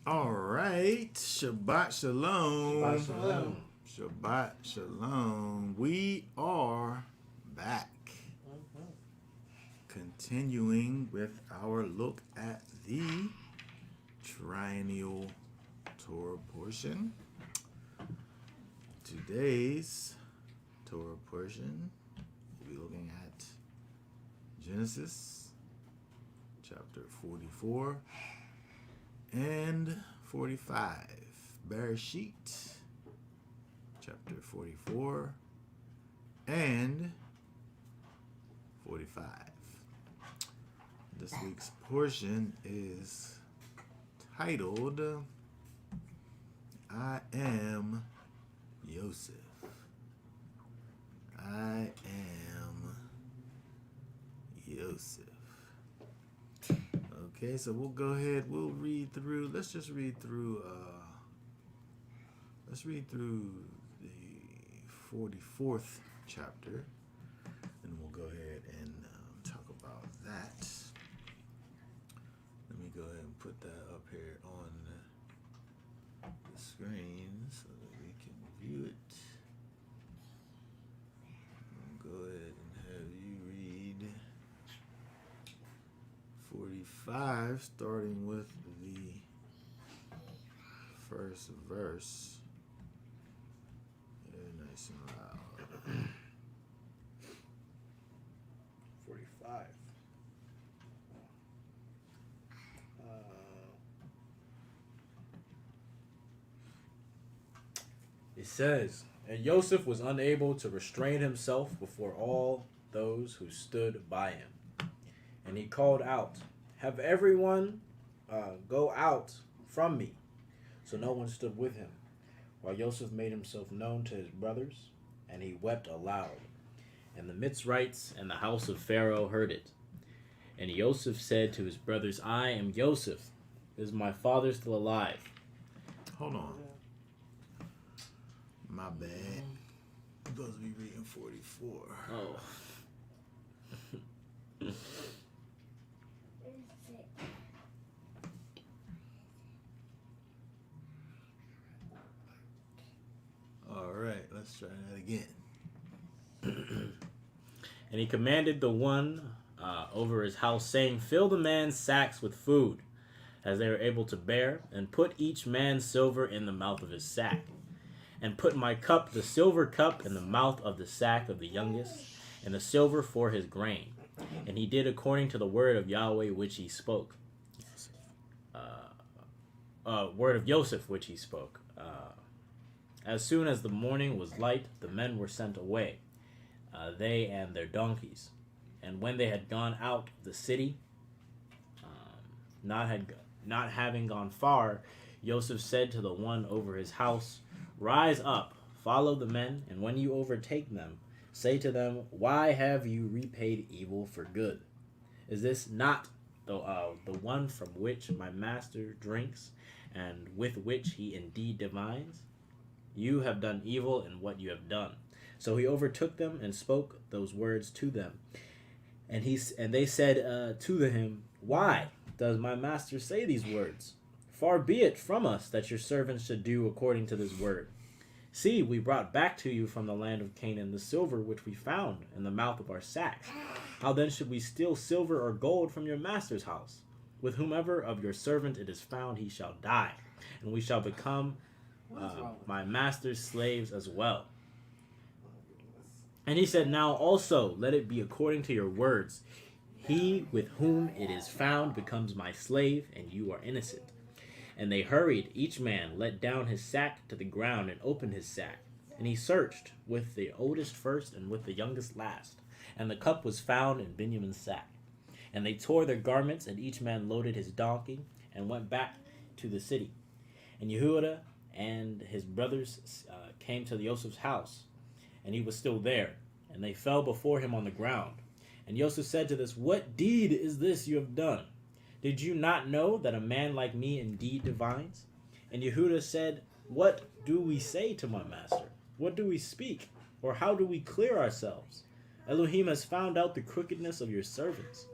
All right. Shabbat shalom. Shabbat shalom. Shabbat shalom. We are back. Continuing with our look at the triennial Torah portion. Today's Torah portion, we'll be looking at Genesis chapter 44 and 45. Bereshit chapter 44 and 45. This week's portion is titled I Am Yosef. I am Yosef. Okay, so we'll go ahead. We'll read through. Let's just read through. Let's read through the 44th chapter, and we'll go ahead and talk about that. Let me go ahead and put that up here on the screen so that we can view it. I'll go ahead and have you read 45, starting with the first verse. Yeah, nice and loud. 45. It says, and Yosef was unable to restrain himself before all those who stood by him. And he called out, have everyone go out from me. So no one stood with him, while Yosef made himself known to his brothers, and he wept aloud. And the Mitzrites and the house of Pharaoh heard it. And Yosef said to his brothers, I am Yosef. Is my father still alive? Hold on. My bad. I'm supposed to be reading 44. Oh. All right, let's try that again. And he commanded the one over his house, saying, fill the man's sacks with food, as they are able to bear, and put each man's silver in the mouth of his sack. And put my cup, the silver cup, in the mouth of the sack of the youngest, and the silver for his grain. And he did according to the word of Yahweh which he spoke. Word of Yosef which he spoke. As soon as the morning was light, the men were sent away, they and their donkeys. And when they had gone out of the city, not having gone far, Yosef said to the one over his house, rise up, follow the men, and when you overtake them, say to them, why have you repaid evil for good? Is this not the one from which my master drinks, and with which he indeed divines? You have done evil in what you have done. So he overtook them and spoke those words to them. And they said to him, why does my master say these words? Far be it from us that your servants should do according to this word. See, we brought back to you from the land of Canaan the silver which we found in the mouth of our sacks. How then should we steal silver or gold from your master's house? With whomever of your servant it is found, he shall die, and we shall become my master's slaves as well. And he said, now also let it be according to your words. He with whom it is found becomes my slave, and you are innocent. And they hurried, each man let down his sack to the ground and opened his sack. And he searched with the oldest first and with the youngest last. And the cup was found in Benjamin's sack. And they tore their garments, and each man loaded his donkey and went back to the city. And Yehuda and his brothers came to Joseph's house, and he was still there. And they fell before him on the ground. And Joseph said to this, what deed is this you have done? Did you not know that a man like me indeed divines? And Yehuda said, what do we say to my master? What do we speak? Or how do we clear ourselves? Elohim has found out the crookedness of your servants.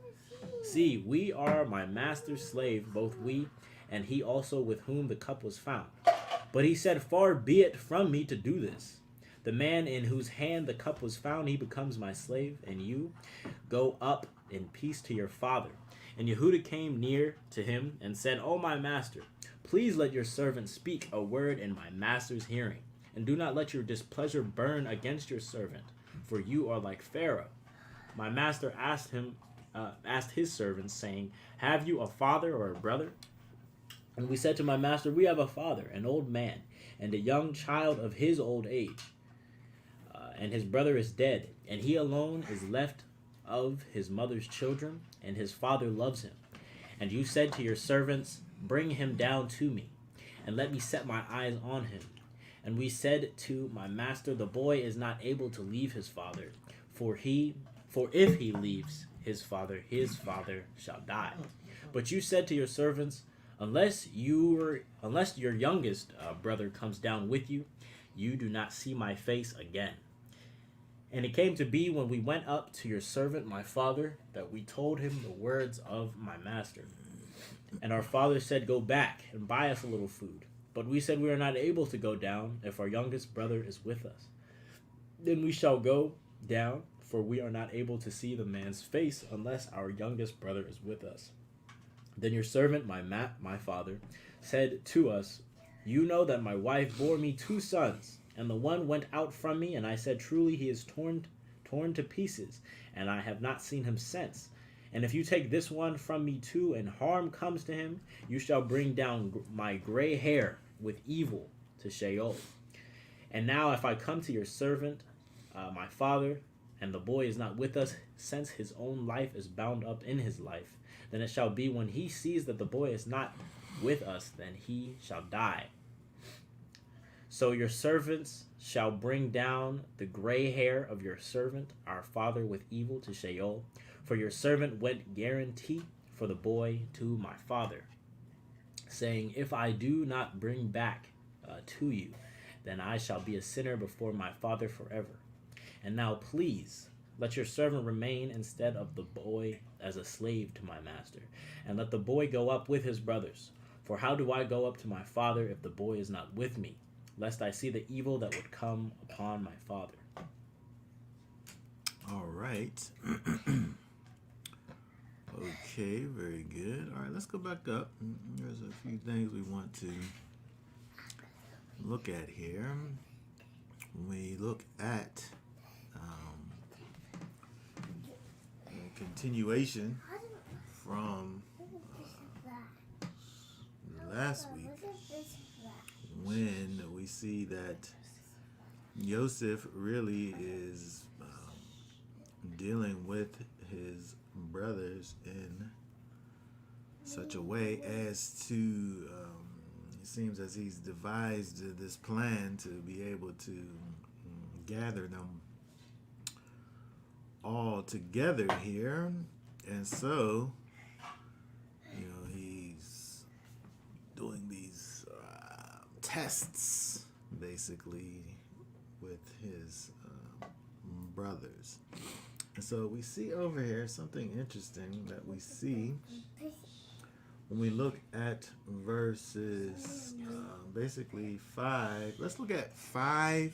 See, we are my master's slave, both we and he also with whom the cup was found. But he said, Far be it from me to do this. The man in whose hand the cup was found, he becomes my slave, and you go up in peace to your father. And Yehuda came near to him and said, O my master, please let your servant speak a word in my master's hearing, and do not let your displeasure burn against your servant, for you are like Pharaoh. My master asked his servants, saying, Have you a father or a brother? And we said to my master, We have a father, an old man, and a young child of his old age. And his brother is dead, and he alone is left of his mother's children, and his father loves him. And you said to your servants, Bring him down to me, and let me set my eyes on him. And we said to my master, The boy is not able to leave his father, for if he leaves his father shall die. But you said to your servants, Unless your youngest brother comes down with you, you do not see my face again. And it came to be when we went up to your servant, my father, that we told him the words of my master. And our father said, Go back and buy us a little food. But we said, We are not able to go down if our youngest brother is with us. Then we shall go down, for we are not able to see the man's face unless our youngest brother is with us. Then your servant, my father, said to us, You know that my wife bore me 2 sons, and the one went out from me, and I said, Truly he is torn to pieces, and I have not seen him since. And if you take this one from me too, and harm comes to him, you shall bring down my gray hair with evil to Sheol. And now if I come to your servant, my father, and the boy is not with us, since his own life is bound up in his life, then it shall be when he sees that the boy is not with us, then he shall die. So your servants shall bring down the gray hair of your servant, our father, with evil to Sheol. For your servant went guarantee for the boy to my father, saying, If I do not bring back to you, then I shall be a sinner before my father forever. And now please, let your servant remain instead of the boy as a slave to my master, and let the boy go up with his brothers. For how do I go up to my father if the boy is not with me, lest I see the evil that would come upon my father? All right. Okay, very good. All right, let's go back up. There's a few things we want to look at here. When we look at a continuation from last week, when we see that Yosef really is dealing with his brothers in such a way as to it seems as he's devised this plan to be able to gather them all together here. And so he's doing these tests basically with his brothers. And so we see over here something interesting that we see when we look at verses basically 5. Let's look at 5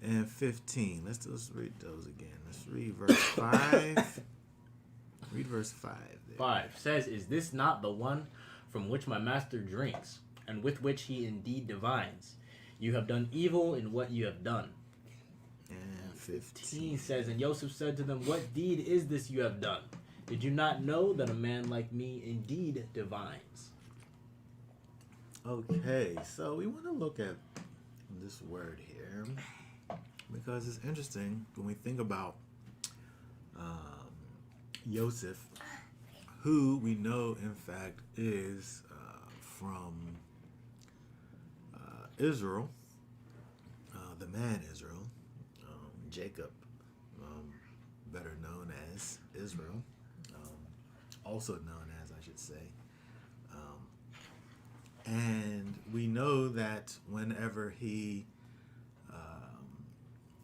and 15. Let's read those again. Let's read verse 5. Read verse 5 there. 5 says, Is this not the one from which my master drinks, and with which he indeed divines? You have done evil in what you have done. And 15 says, And Yosef said to them, What deed is this you have done? Did you not know that a man like me indeed divines? Okay, so we want to look at this word here because it's interesting when we think about Yosef, who we know in fact is from Israel, the man Israel, Jacob, better known as Israel, also known as, I should say. And we know that whenever he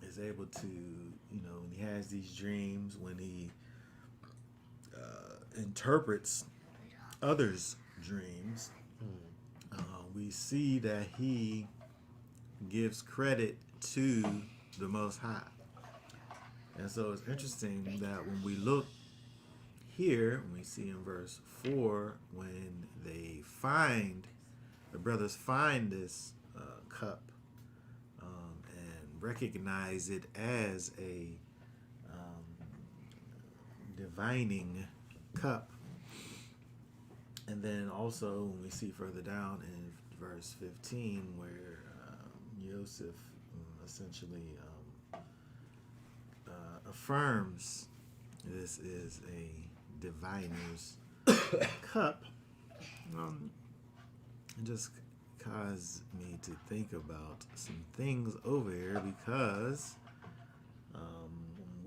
is able to, when he has these dreams, when he interprets others' dreams, we see that he gives credit to the Most High. And so it's interesting that when we look here, we see in verse 4, when the brothers find this cup and recognize it as a divining cup. And then also when we see further down in verse 15 where Yosef essentially affirms this is a diviner's cup, it just caused me to think about some things over here, because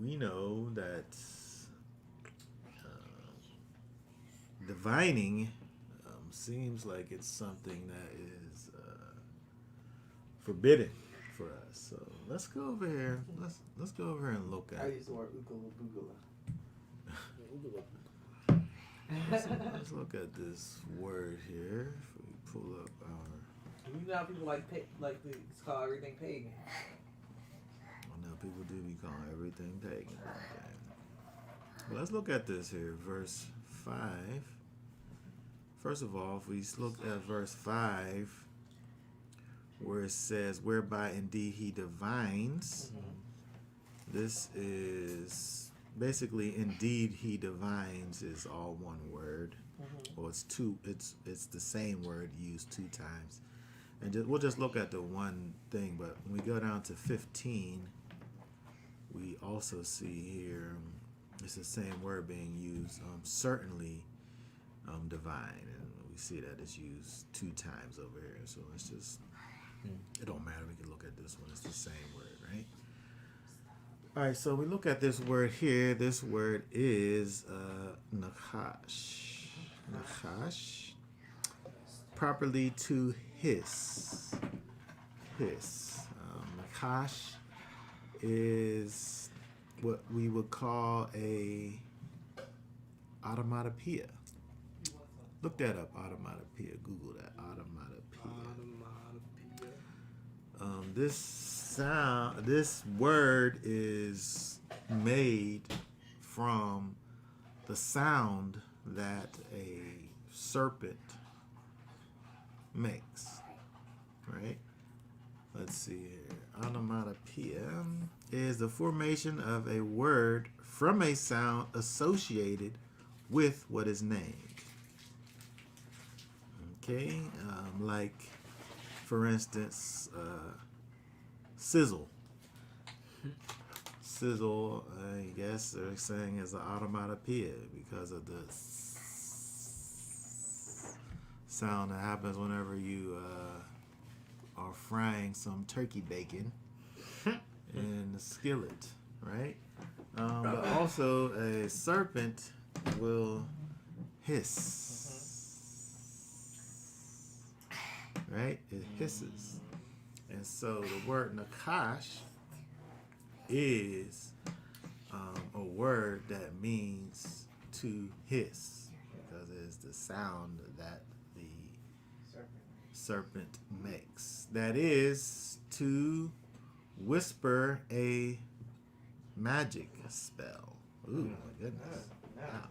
we know that divining seems like it's something that is forbidden for us. So let's go over here. Let's go over here and look at. I use the word ukula Let's look at this word here. If we pull up our. You know how people like to call everything pagan. I know people do be calling everything pagan. Well, let's look at this here, verse 5. First of all, if we look at verse 5, where it says, whereby indeed he divines, this is basically indeed he divines is all one word. Or it's two, it's the same word used two times. And we'll just look at the one thing, but when we go down to 15, we also see here it's the same word being used, certainly divine, and we see that it's used two times over here. So it's just, it don't matter. We can look at this one. It's the same word, right? All right, so we look at this word here. This word is nakash. Nakash. Properly to hiss. Hiss. Nakash is what we would call a automatopoeia. Look that up, automatopoeia. Google that, automatopoeia. This word is made from the sound that a serpent makes, right? Let's see here. Onomatopoeia is the formation of a word from a sound associated with what is named. Okay, like, for instance, sizzle. Sizzle, I guess they're saying is an automatopoeia because of the sound that happens whenever you are frying some turkey bacon in the skillet, right? But also a serpent will hiss. Right? It hisses. And so the word nakash is a word that means to hiss, because it is the sound that the serpent makes. That is to whisper a magic spell. Ooh, my goodness. Wow.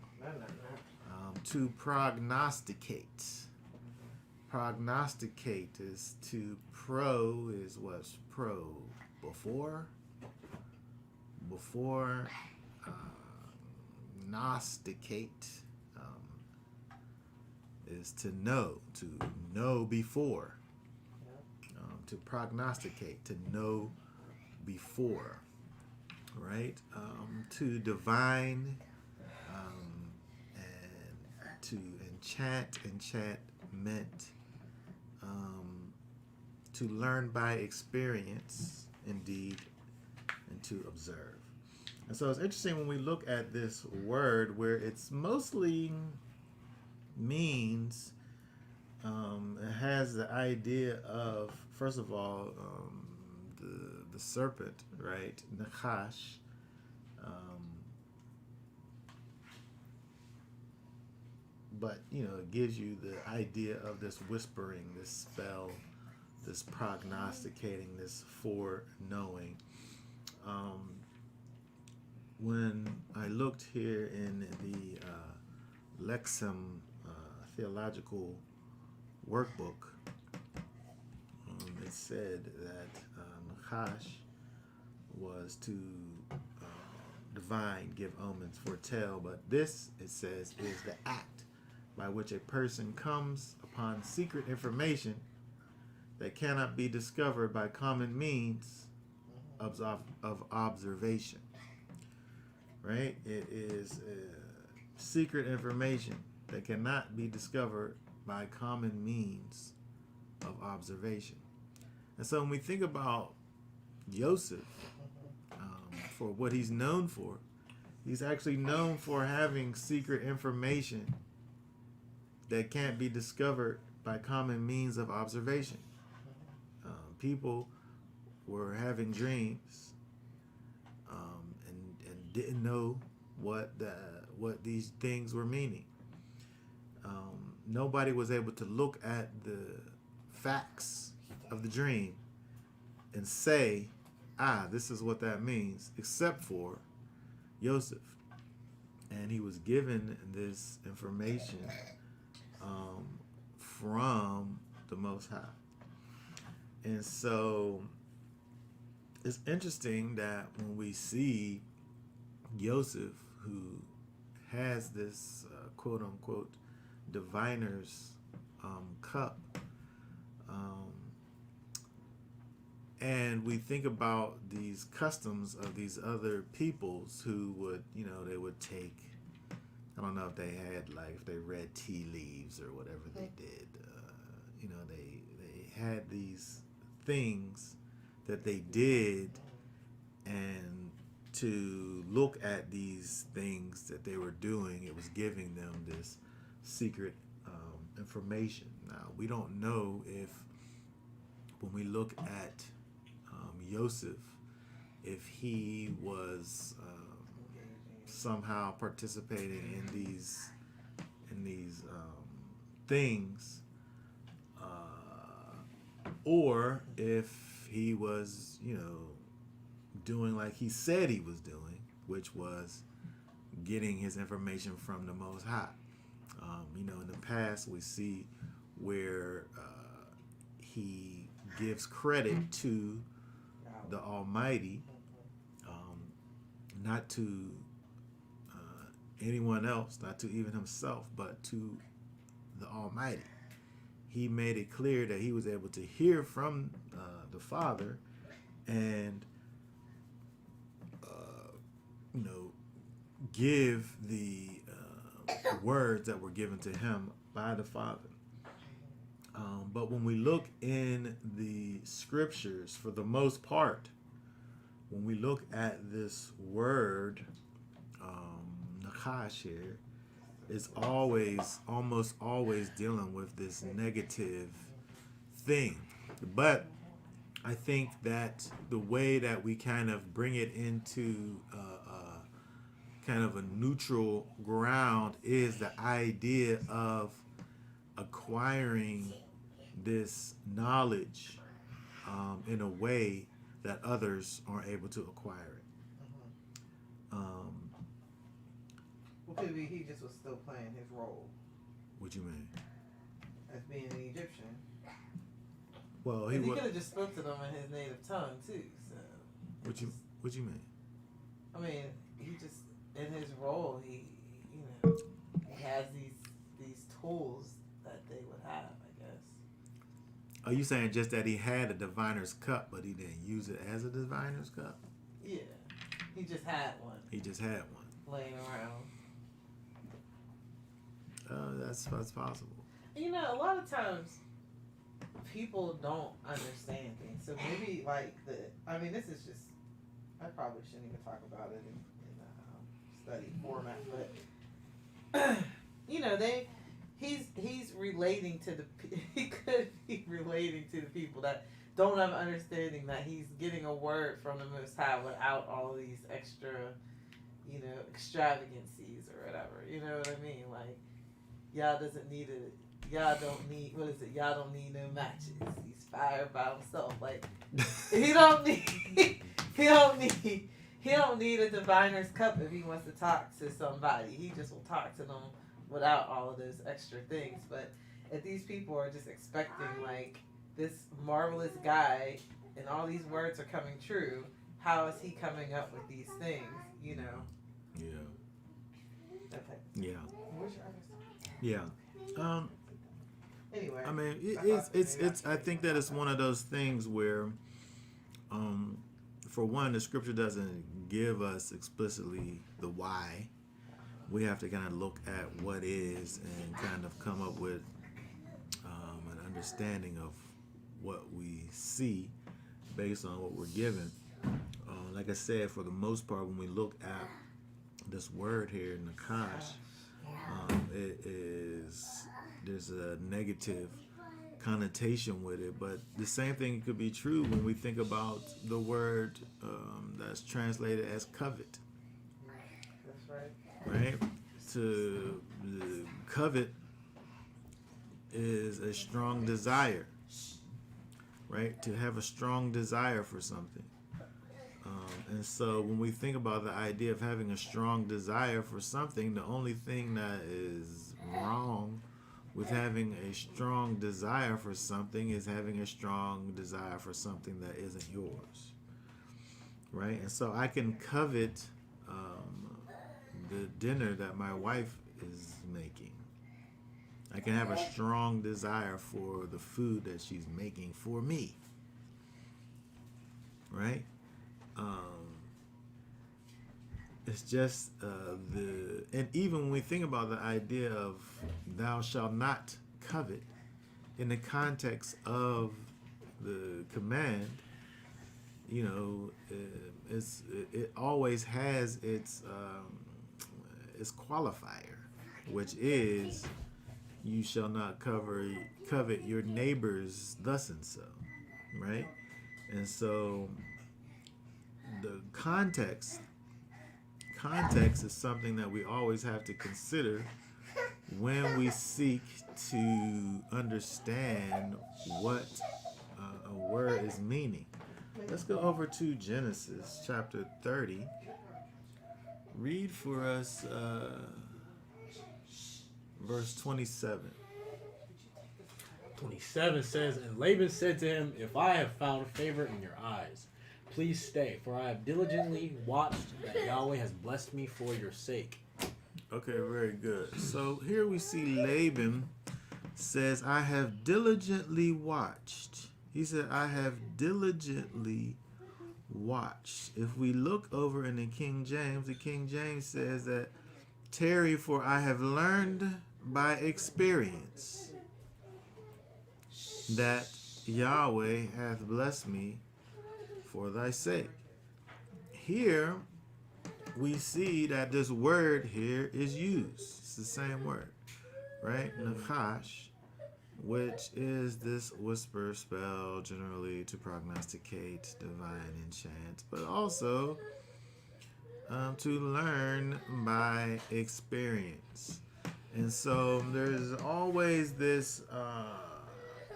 To prognosticate. Prognosticate is to is what's before gnosticate is to know before, to prognosticate, to know before, right? To divine, and to enchantment, to learn by experience, indeed, and to observe. And so it's interesting when we look at this word where it's mostly means, it has the idea of, first of all, the serpent, right? Nakash. but it gives you the idea of this whispering, this spell, this prognosticating, this foreknowing. When I looked here in the Lexham theological workbook, it said that Nachash was to divine, give omens, foretell, but this, it says, is the act by which a person comes upon secret information that cannot be discovered by common means of observation. Right? It is secret information that cannot be discovered by common means of observation. And so when we think about Yosef, for what he's known for, he's actually known for having secret information that can't be discovered by common means of observation. People were having dreams and didn't know what these things were meaning. Nobody was able to look at the facts of the dream and say, this is what that means, except for Yosef. And he was given this information from the Most High. And so it's interesting that when we see Yosef, who has this quote-unquote diviner's cup, and we think about these customs of these other peoples who would, they would take, I don't know if they had, if they read tea leaves or whatever they did. They had these things that they did, and to look at these things that they were doing, it was giving them this secret information. Now, we don't know if, when we look at Yosef, if he was somehow participating in these things, or if he was, doing like he said he was doing, which was getting his information from the Most High. In the past, we see where he gives credit to the Almighty, not to anyone else, not to even himself, but to the Almighty. He made it clear that he was able to hear from the Father and give the words that were given to him by the Father. But when we look in the scriptures, for the most part, when we look at this word, Nakash here, is almost always dealing with this negative thing. But I think that the way that we kind of bring it into kind of a neutral ground is the idea of acquiring this knowledge in a way that others aren't able to acquire it. Well, could be he just was still playing his role. What you mean? As being an Egyptian. Well, he could have just spoke to them in his native tongue too. So. What you mean? I mean, he just in his role, he has these tools that they would have, I guess. Are you saying just that he had a diviner's cup, but he didn't use it as a diviner's cup? Yeah, he just had one. He just had one laying around. That's possible. A lot of times people don't understand things. So maybe this is just, I probably shouldn't even talk about it in study format, but he's relating to he could be relating to the people that don't have understanding that he's getting a word from the Most High without all these extra, extravagancies or whatever. You know what I mean? Y'all doesn't need a. Y'all don't need. What is it? Y'all don't need no matches. He's fired by himself. Like he don't need. He don't need. He don't need a diviner's cup if he wants to talk to somebody. He just will talk to them without all of those extra things. But if these people are just expecting like this marvelous guy and all these words are coming true, how is he coming up with these things? You know. Yeah. Okay. Yeah. Where's your other side? Yeah. Anyway. I mean, it's. I think that it's one of those things where, for one, the scripture doesn't give us explicitly the why. We have to kind of look at what is and kind of come up with an understanding of what we see based on what we're given. Like I said, for the most part, when we look at this word here, Nakash, there's a negative connotation with it, but the same thing could be true when we think about the word that's translated as covet. That's right. Right? To covet is a strong desire, right? To have a strong desire for something. And so when we think about the idea of having a strong desire for something, the only thing that is wrong with having a strong desire for something is having a strong desire for something that isn't yours, right? And so I can covet the dinner that my wife is making. I can have a strong desire for the food that she's making for me, right? It's just and even when we think about the idea of thou shalt not covet in the context of the command, you know, it always has its qualifier, which is you shall not covet your neighbor's thus and so, right? And so the context is something that we always have to consider when we seek to understand what a word is meaning. Let's go over to Genesis chapter 30. Read for us verse 27. 27 says, And Laban said to him, If I have found favor in your eyes, please stay, for I have diligently watched that Yahweh has blessed me for your sake. Okay, very good. So here we see Laban says, I have diligently watched. He said, I have diligently watched. If we look over in the King James says that, tarry, for I have learned by experience that Yahweh hath blessed me for thy sake. Here we see that this word here is used. It's the same word, right? Nakash, which is this whisper spell generally to prognosticate divine enchant, but also to learn by experience. And so there's always this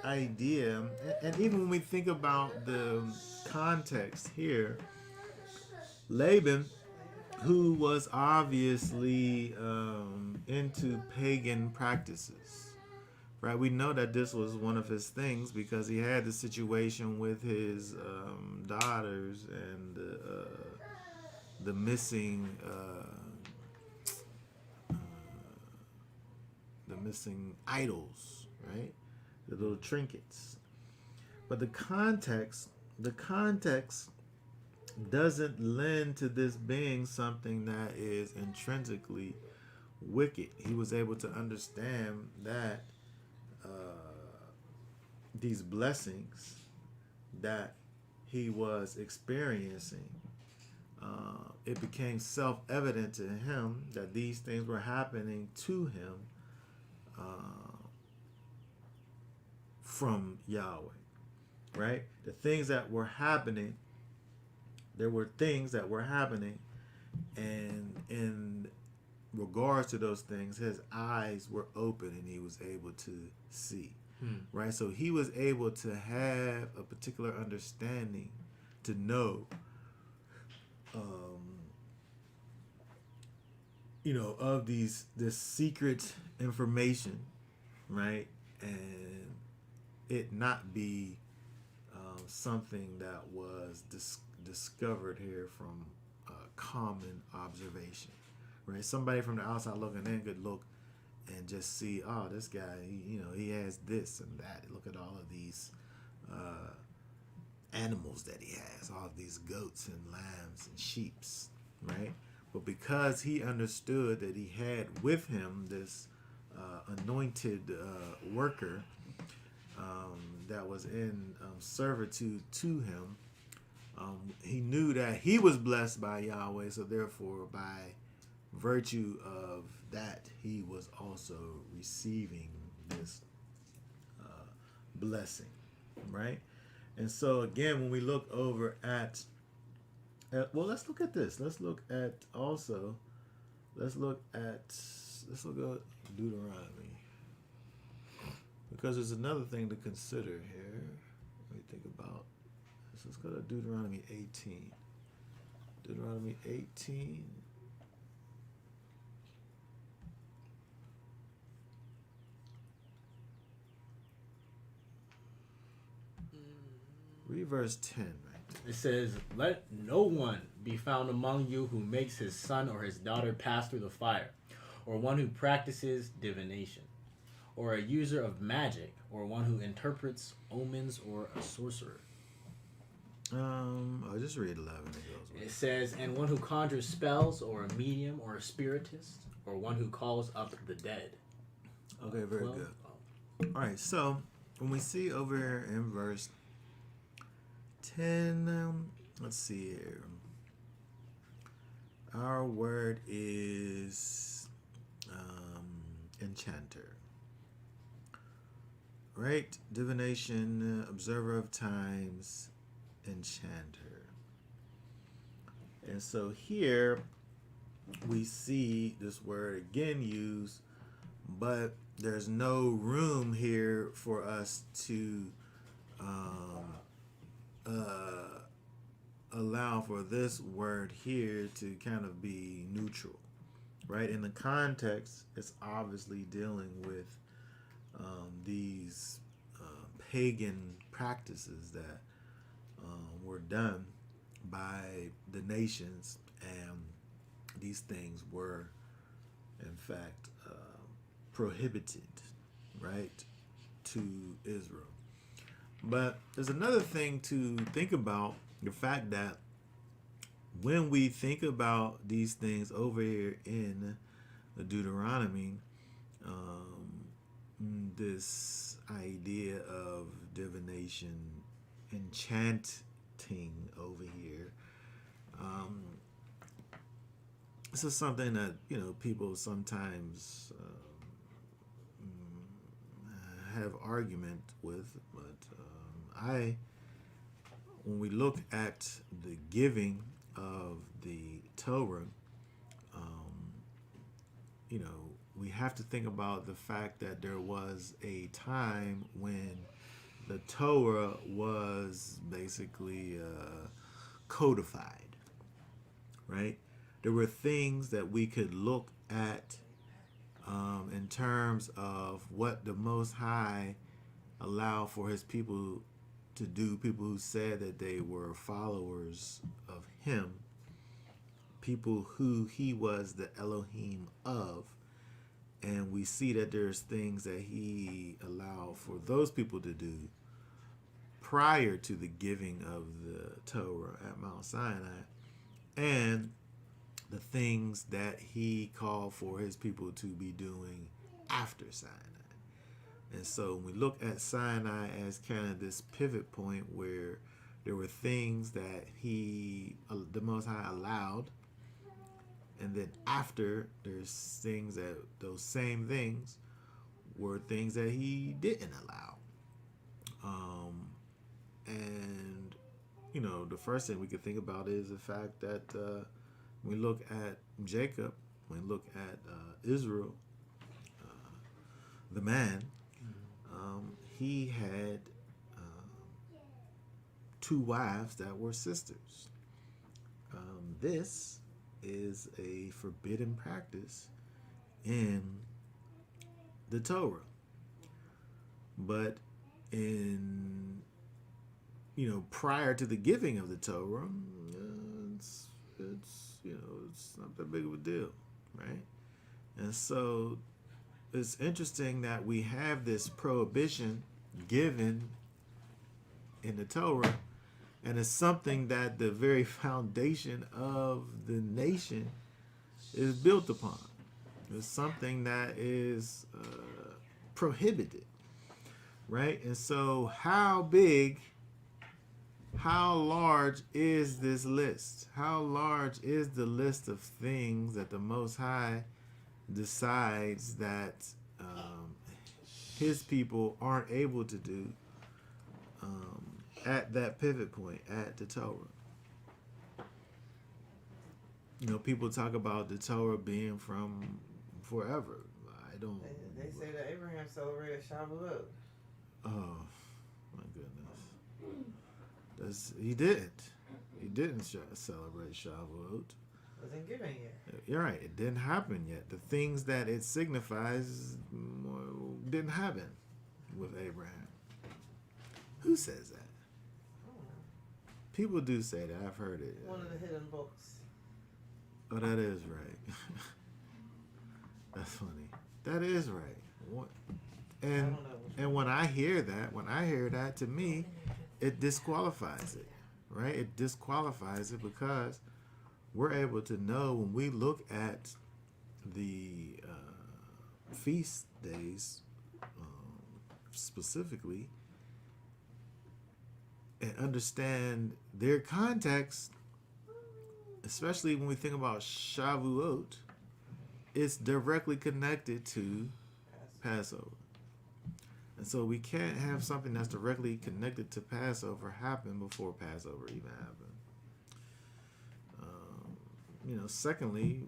idea, and even when we think about the context here, Laban, who was obviously into pagan practices, right? We know that this was one of his things because he had the situation with his daughters and the missing idols, right? The little trinkets. But the context doesn't lend to this being something that is intrinsically wicked. He was able to understand that these blessings that he was experiencing, it became self-evident to him that these things were happening to him from Yahweh, right? The things that were happening, there were things that were happening, and in regards to those things, his eyes were open and he was able to see. Right? So he was able to have a particular understanding to know, of this secret information, right? And it not be something that was discovered here from common observation, right? Somebody from the outside looking in could look and just see, oh, this guy, he has this and that. Look at all of these animals that he has, all of these goats and lambs and sheeps, right? But because he understood that he had with him this anointed worker that was in servitude to him, he knew that he was blessed by Yahweh, so therefore by virtue of that he was also receiving this blessing, right? And so again, when we look over at let's look at this. Let's look at Deuteronomy, because there's another thing to consider here. Let me think about this. Let's go to Deuteronomy 18. Deuteronomy 18. Read verse 10, right? It says, "Let no one be found among you who makes his son or his daughter pass through the fire, or one who practices divination, or a user of magic, or one who interprets omens, or a sorcerer." I'll just read 11. It says, "And one who conjures spells, or a medium, or a spiritist, or one who calls up the dead." Okay, very 12? good. Oh. All right, so when we see over here in verse 10, let's see here. Our word is enchanter, right? Divination, observer of times, enchanter. And so here we see this word again used, but there's no room here for us to allow for this word here to kind of be neutral, right? In the context, it's obviously dealing with these pagan practices that were done by the nations, and these things were, in fact, prohibited, right, to Israel. But there's another thing to think about, the fact that when we think about these things over here in the Deuteronomy, this idea of divination, enchanting over here, this is something that people sometimes have argument with, but when we look at the giving of the Torah, we have to think about the fact that there was a time when the Torah was basically codified, right? There were things that we could look at in terms of what the Most High allowed for his people to do, people who said that they were followers of him, people who he was the Elohim of. And we see that there's things that he allowed for those people to do prior to the giving of the Torah at Mount Sinai, and the things that he called for his people to be doing after Sinai. And so when we look at Sinai as kind of this pivot point where there were things that the Most High allowed, and then after, there's things that those same things were things that he didn't allow. And the first thing we could think about is the fact that we look at Jacob, when we look at Israel, the man, he had two wives that were sisters. This is a forbidden practice in the Torah. But in, prior to the giving of the Torah, it's not that big of a deal, right? And so it's interesting that we have this prohibition given in the Torah, and it's something that the very foundation of the nation is built upon. It's something that is prohibited, right? And so how large is this list? How large is the list of things that the Most High decides that his people aren't able to do at that pivot point, at the Torah? People talk about the Torah being from forever. I don't. They say that Abraham celebrated Shavuot. Oh my goodness! He didn't. He didn't celebrate Shavuot. Wasn't given yet. You're right. It didn't happen yet. The things that it signifies didn't happen with Abraham. Who says that? People do say that. I've heard it. One of the hidden books. Oh, that is right. That's funny. That is right. And when I hear that, to me, it disqualifies it, right? It disqualifies it because we're able to know when we look at the feast days specifically and understand their context, especially when we think about Shavuot, it's directly connected to Passover. And so we can't have something that's directly connected to Passover happen before Passover even happened. Secondly,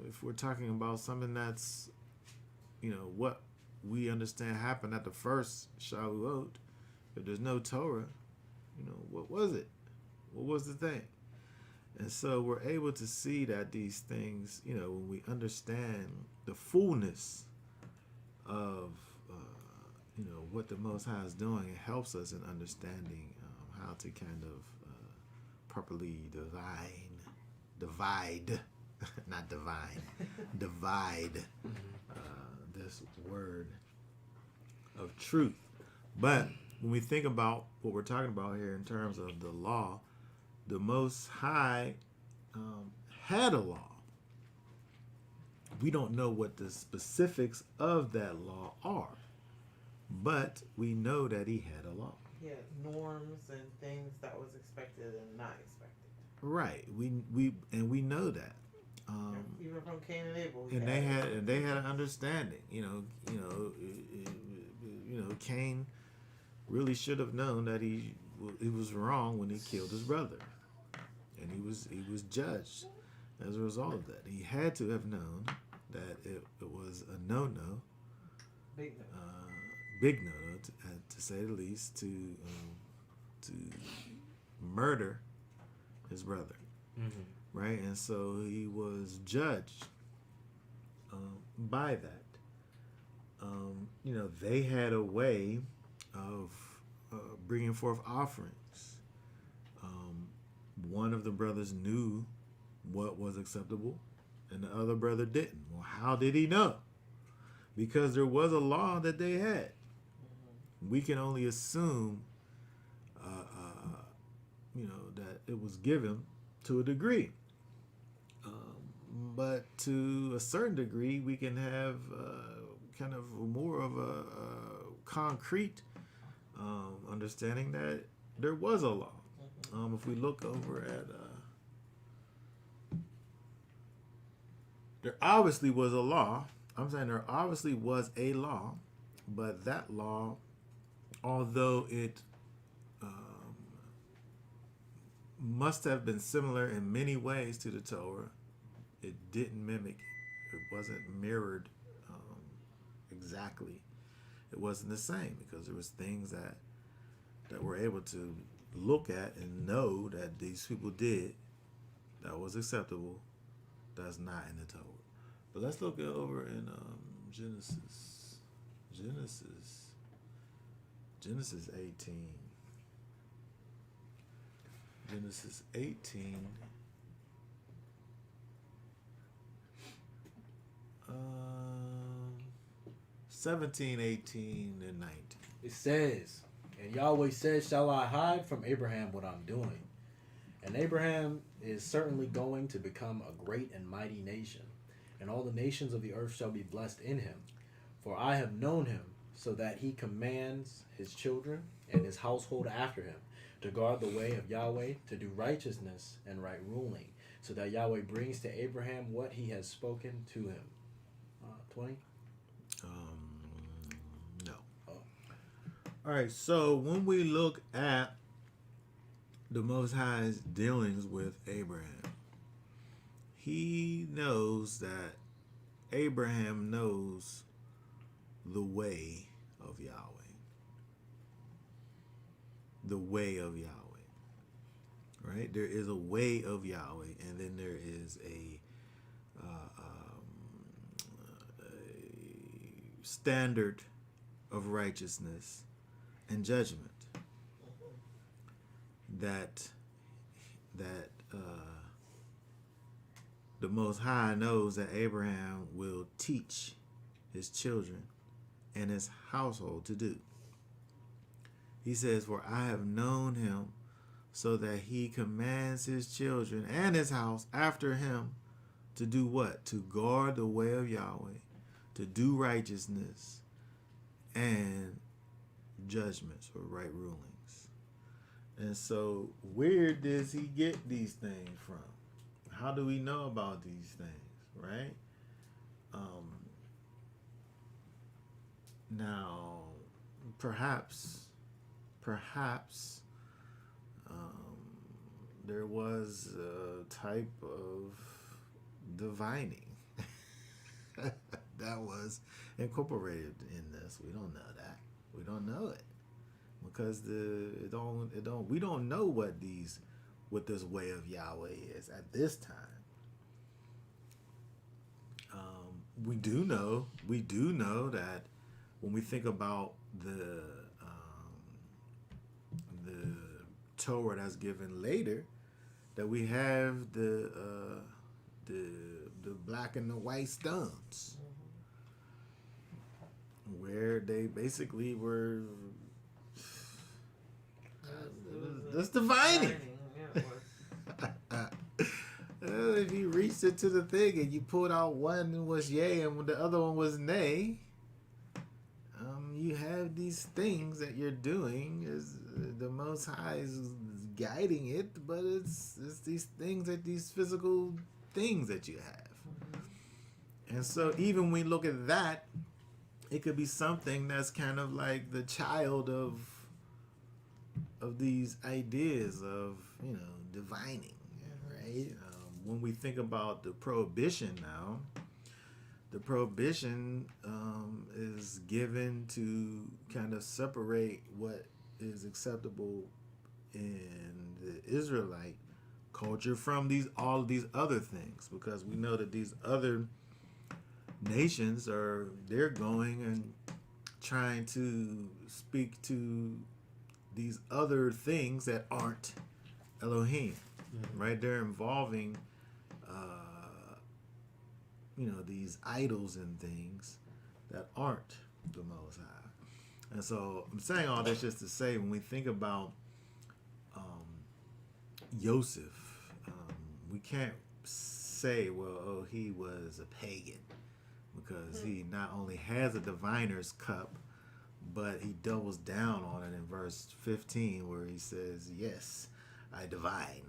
if we're talking about something that's, what we understand happened at the first Shavuot, if there's no Torah, what was it? What was the thing? And so we're able to see that these things, when we understand the fullness of, what the Most High is doing, it helps us in understanding how to kind of properly divide, not divine, divide this word of truth. But when we think about what we're talking about here in terms of the law, the Most High had a law. We don't know what the specifics of that law are, but we know that he had a law. He had norms and things that was expected and not expected. Right. We know that. Even from Cain and Abel. And they had an understanding. Cain really should have known that he was wrong when he killed his brother, and he was judged as a result of that. He had to have known that it was a no-no, big no-no, to say the least, to murder his brother, right? And so he was judged by that. They had a way of bringing forth offerings. One of the brothers knew what was acceptable, and the other brother didn't. Well, how did he know? Because there was a law that they had. We can only assume, that it was given to a degree. But to a certain degree, we can have kind of more of a concrete understanding that there was a law. If we look over at, there obviously was a law. I'm saying there obviously was a law, but that law, although it must have been similar in many ways to the Torah, it didn't mimic it wasn't mirrored exactly. It wasn't the same because there was things that we're able to look at and know that these people did that was acceptable. That's not in the Torah. But let's look it over in Genesis. Genesis 18. Genesis 18. 17, 18, and 19. It says, and Yahweh says, shall I hide from Abraham what I'm doing? And Abraham is certainly going to become a great and mighty nation, and all the nations of the earth shall be blessed in him. For I have known him, so that he commands his children and his household after him to guard the way of Yahweh, to do righteousness and right ruling, so that Yahweh brings to Abraham what he has spoken to him. 20? No. Oh. All right, so when we look at the Most High's dealings with Abraham, he knows that Abraham knows the way of Yahweh. The way of Yahweh. Right? There is a way of Yahweh, and then there is a standard of righteousness and judgment that the Most High knows that Abraham will teach his children and his household to do. He says, for I have known him so that he commands his children and his house after him to do what? To guard the way of Yahweh, to do righteousness and judgments or right rulings. And so where does he get these things from? How do we know about these things, right? Now, perhaps there was a type of divining that was incorporated in this. We don't know that. We don't know it because we don't know what this way of Yahweh is at this time. We do know that when we think about the Torah that's given later, that we have the black and the white stones, where they basically were just divining. If you reached into the thing and you pulled out one was yay and the other one was nay, you have these things that you're doing. Is the Most High is guiding it, but it's these things, that these physical things that you have. And so even when we look at that, it could be something that's kind of like the child of these ideas of, divining, right? When we think about the prohibition now, the prohibition is given to kind of separate what is acceptable in the Israelite culture from all of these other things, because we know that these other nations they're going and trying to speak to these other things that aren't Elohim, right? They're involving these idols and things that aren't the Most High. And so I'm saying all this just to say, when we think about Yosef, we can't say, well, he was a pagan, because he not only has a diviner's cup, but he doubles down on it in verse 15 where he says, yes, I divine.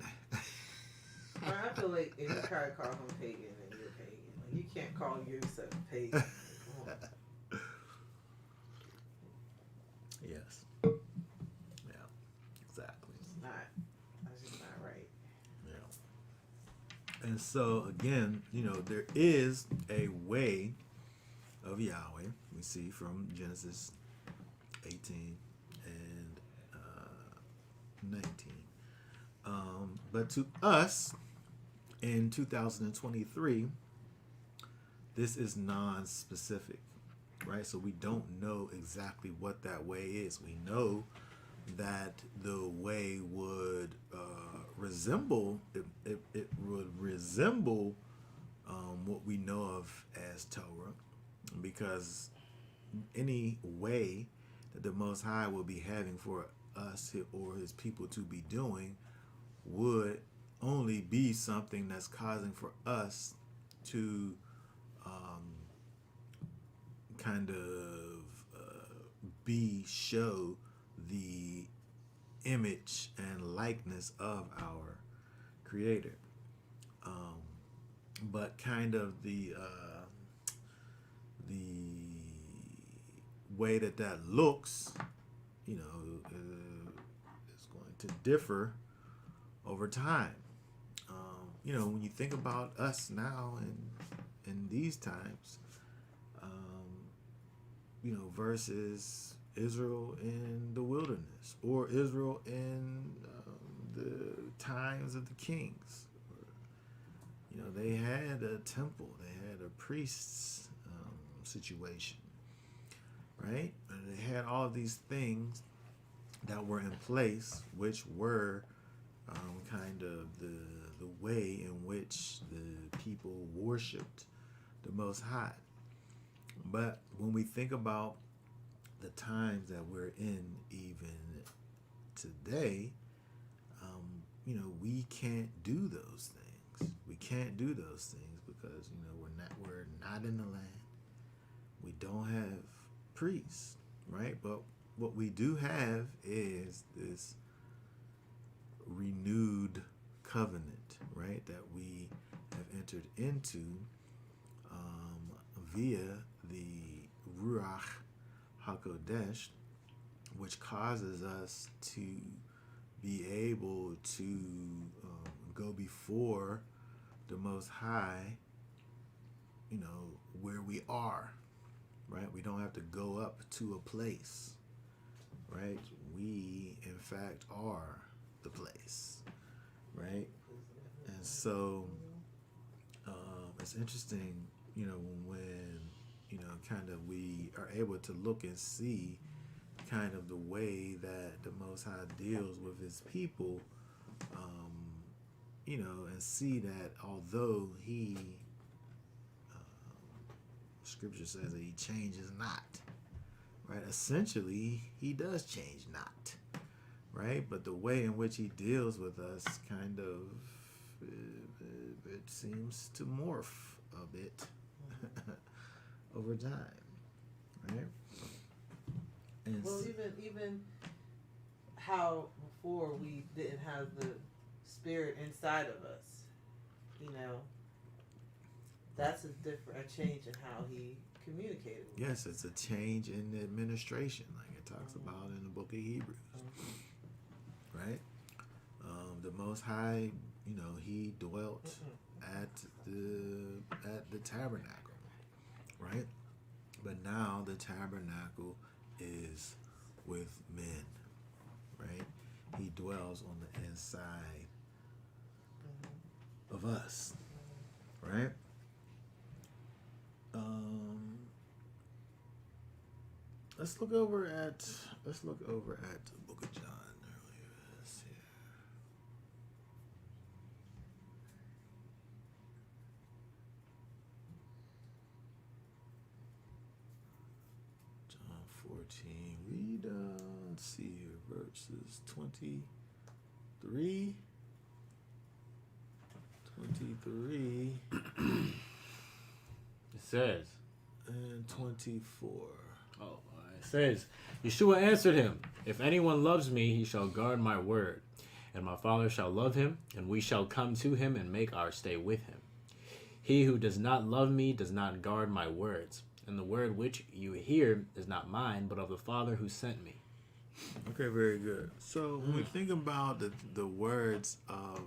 I feel like if you try to call him pagan, then you're pagan. Like, you can't call yourself pagan. Yes. Yeah. Exactly. It's not. That's just not right. Yeah. And so again, there is a way of Yahweh. We see from Genesis 18 and 19. But to us in 2023, this is non-specific, right? So we don't know exactly what that way is. We know that the way would resemble it would resemble what we know of as Torah, because any way that the Most High will be having for us or His people to be doing would only be something that's causing for us to kind of show the image and likeness of our Creator. But kind of the way that looks, is going to differ over time. When you think about us now and in these times, versus Israel in the wilderness or Israel in the times of the kings. They had a temple, they had a priest's situation, right? And they had all these things that were in place, which were kind of the way in which the people worshipped the Most High. But when we think about the times that we're in even today, we can't do those things. We can't do those things because we're not in the land. We don't have priests, right? But what we do have is this renewed covenant, right, that we have entered into via the Ruach HaKodesh, which causes us to be able to go before the Most High, where we are, right? We don't have to go up to a place, right? We, in fact, are the place, right? And so it's interesting, when kind of we are able to look and see kind of the way that the Most High deals with His people, and see that although He, Scripture says that He changes not, right? Essentially, He does change not, right? But the way in which He deals with us kind of, it seems to morph a bit over time, right? And well, even how before we didn't have the Spirit inside of us, that's a change in how He communicated with us. Yes, it's a change in the administration, like it talks about in the book of Hebrews, right? The Most High, He dwelt at the tabernacle, right? But now the tabernacle is with men, right? He dwells on the inside of us, right? Let's look over at the book of John earlier. Let's see. John 14. Read. Let's see here. Verses 23. 23 It says, and 24. It says, Yeshua answered him, if anyone loves me, he shall guard my word, and my Father shall love him, and we shall come to him and make our stay with him. He who does not love me does not guard my words, and the word which you hear is not mine, but of the Father who sent me. Okay, very good. So when we think about the words of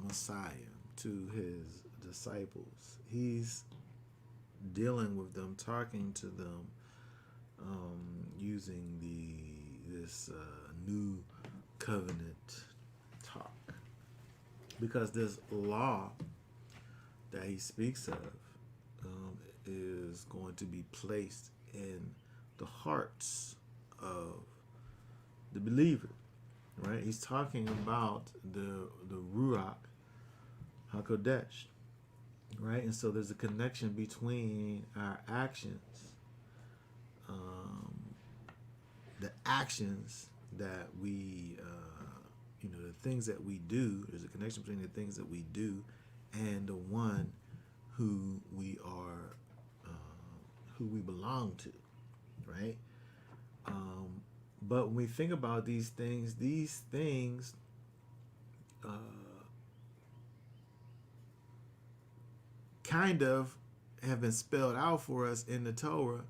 Messiah to his disciples. He's dealing with them, talking to them, using this new covenant talk, because this law that he speaks of is going to be placed in the hearts of the believer, right? He's talking about the Ruach HaKodesh, right? And so there's a connection between our actions, the actions that we, the things that we do. There's a connection between the things that we do and the one who we are, who we belong to, right? But when we think about these things kind of have been spelled out for us in the Torah.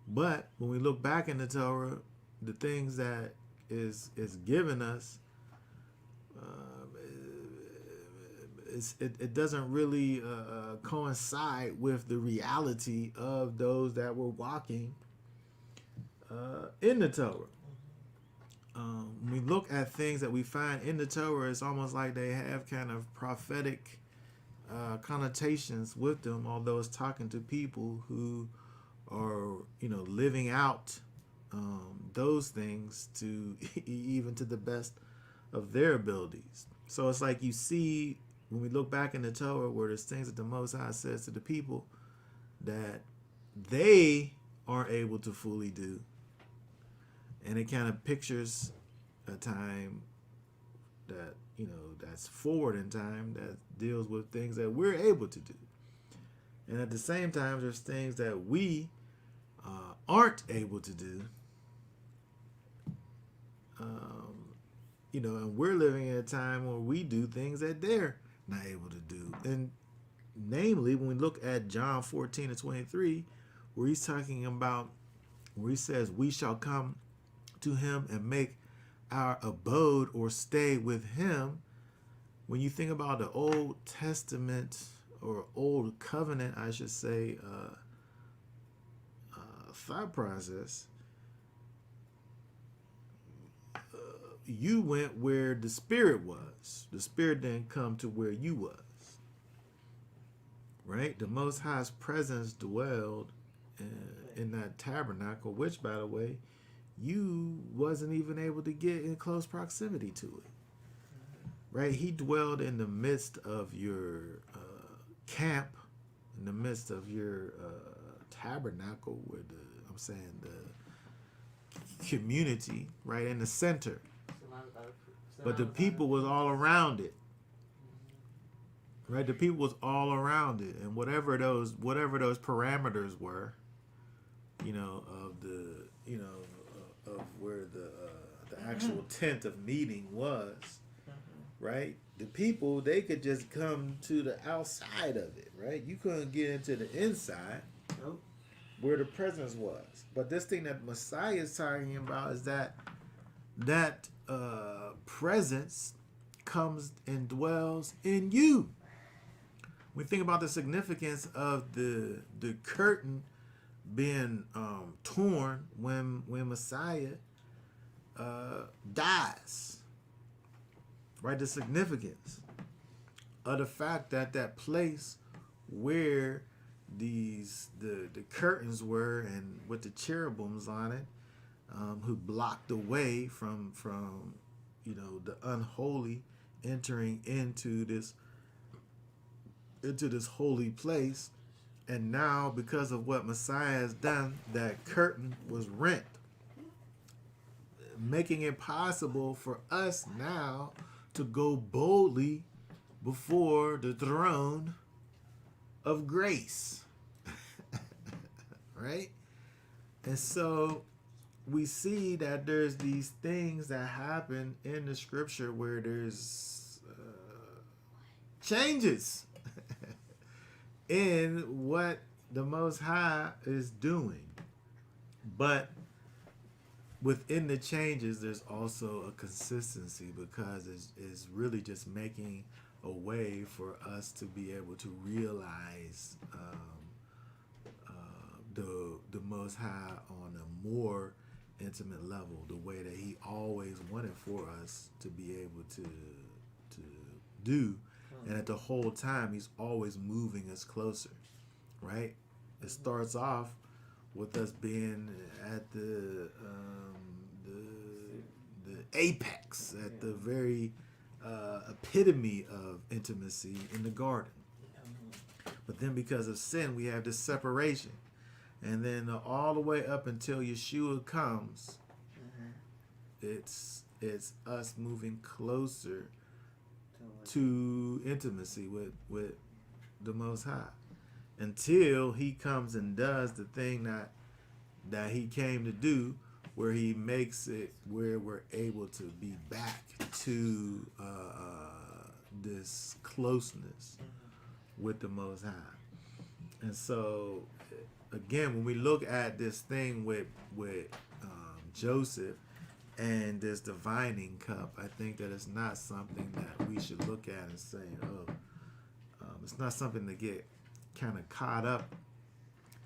But when we look back in the Torah, the things that is given us, it doesn't really coincide with the reality of those that were walking in the Torah. When we look at things that we find in the Torah, it's almost like they have kind of prophetic connotations with them, although it's talking to people who are, living out those things to even to the best of their abilities. So it's like you see when we look back in the Torah where there's things that the Most High says to the people that they aren't able to fully do. And it kind of pictures a time that, that's forward in time, that deals with things that we're able to do. And at the same time, there's things that we aren't able to do. And we're living in a time where we do things that they're not able to do. And namely, when we look at John 14:23, where he's talking about, where he says, we shall come to him and make our abode or stay with him. When you think about the Old Testament or Old Covenant, I should say, thought process, you went where the Spirit was. The Spirit didn't come to where you was. Right? The Most High's presence dwelled in that tabernacle, which, by the way, you wasn't even able to get in close proximity to it. Right? He dwelled in the midst of your camp, in the midst of your tabernacle, where the community, right in the center. But the people was all around it. Right? The people was all around it. And whatever those parameters were, of where the actual tent of meeting was, right? The people, they could just come to the outside of it, right? You couldn't get into the inside where the presence was. But this thing that Messiah is talking about is that presence comes and dwells in you. We think about the significance of the curtain being torn when Messiah dies. Right? The significance of the fact that place where the curtains were, and with the cherubims on it, who blocked the way from the unholy entering into this holy place. And now, because of what Messiah has done, that curtain was rent, making it possible for us now to go boldly before the throne of grace. Right? And so we see that there's these things that happen in the scripture where there's changes in what the Most High is doing. But within the changes, there's also a consistency, because it's really just making a way for us to be able to realize the Most High on a more intimate level, the way that He always wanted for us to be able to do, and at the whole time He's always moving us closer, right? It starts off with us being at the apex, at the very epitome of intimacy in the garden. But then because of sin, we have this separation. And then all the way up until Yeshua comes, it's us moving closer to intimacy with the Most High, until He comes and does the thing that He came to do, where He makes it where we're able to be back to this closeness with the Most High. And so, again, when we look at this thing with Joseph and this divining cup, I think that it's not something that we should look at and say, it's not something to get kind of caught up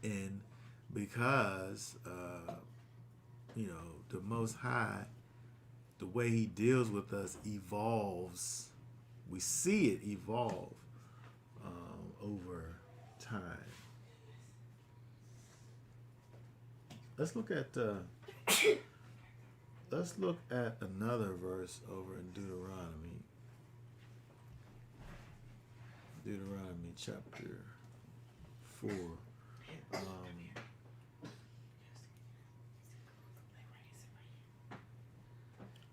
in, because the Most High, the way He deals with us evolves. We see it evolve over time. Let's look at another verse over in Deuteronomy. Deuteronomy chapter 4.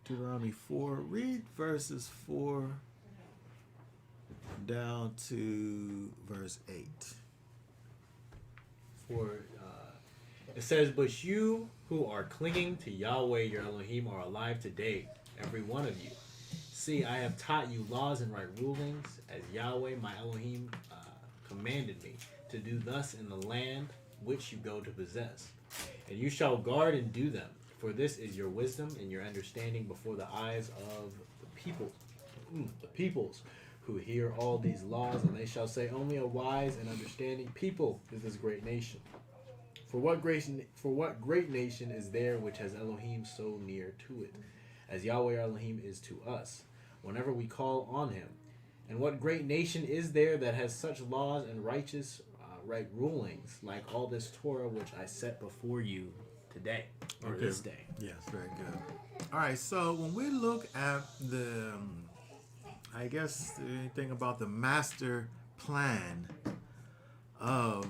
Deuteronomy 4. Read verses 4 down to verse 8. It says, "But you who are clinging to Yahweh your Elohim are alive today, every one of you. See, I have taught you laws and right rulings, as Yahweh my Elohim commanded me to do thus in the land which you go to possess. And you shall guard and do them, for this is your wisdom and your understanding before the eyes of the peoples who hear all these laws, and they shall say, only a wise and understanding people is this great nation. For what great nation is there which has Elohim so near to it, as Yahweh Elohim is to us, whenever we call on Him? And what great nation is there that has such laws and righteous right rulings, like all this Torah which I set before you today, or this day?" Yes, very good. All right, so when we look at I guess anything about the master plan of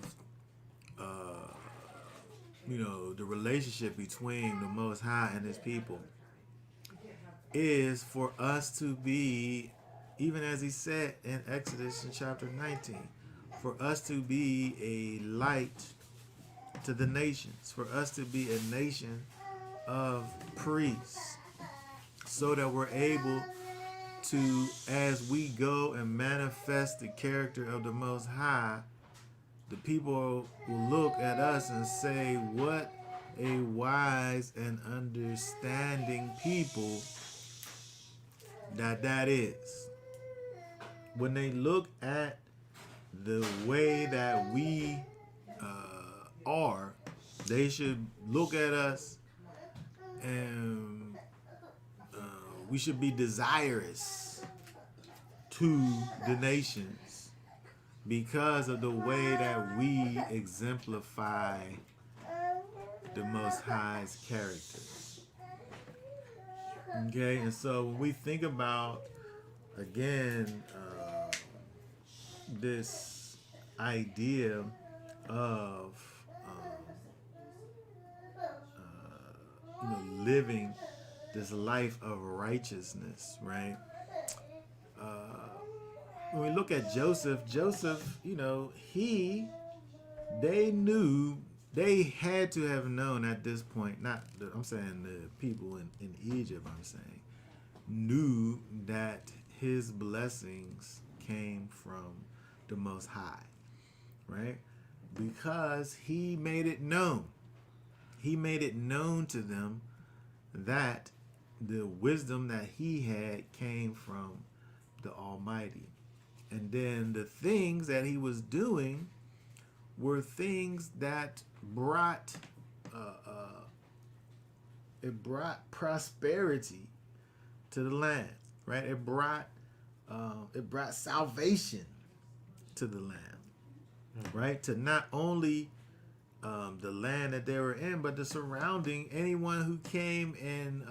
the relationship between the Most High and His people, is for us to be, even as He said in Exodus in chapter 19, for us to be a light to the nations, for us to be a nation of priests, so that we're able to, as we go and manifest the character of the Most High, the people will look at us and say, what a wise and understanding people that is. When they look at the way that we are, they should look at us and we should be desirous to the nations because of the way that we exemplify the Most High's character. Okay, and so when we think about, again, this idea of living this life of righteousness, right? When we look at Joseph, they had to have known at this point, I'm saying the people in Egypt, knew that his blessings came from the Most High, right? Because he made it known. He made it known to them that the wisdom that he had came from the Almighty. And then the things that he was doing were things that brought it brought prosperity to the land, right? It brought salvation to the land, right? To not only the land that they were in, but the surrounding, anyone who came and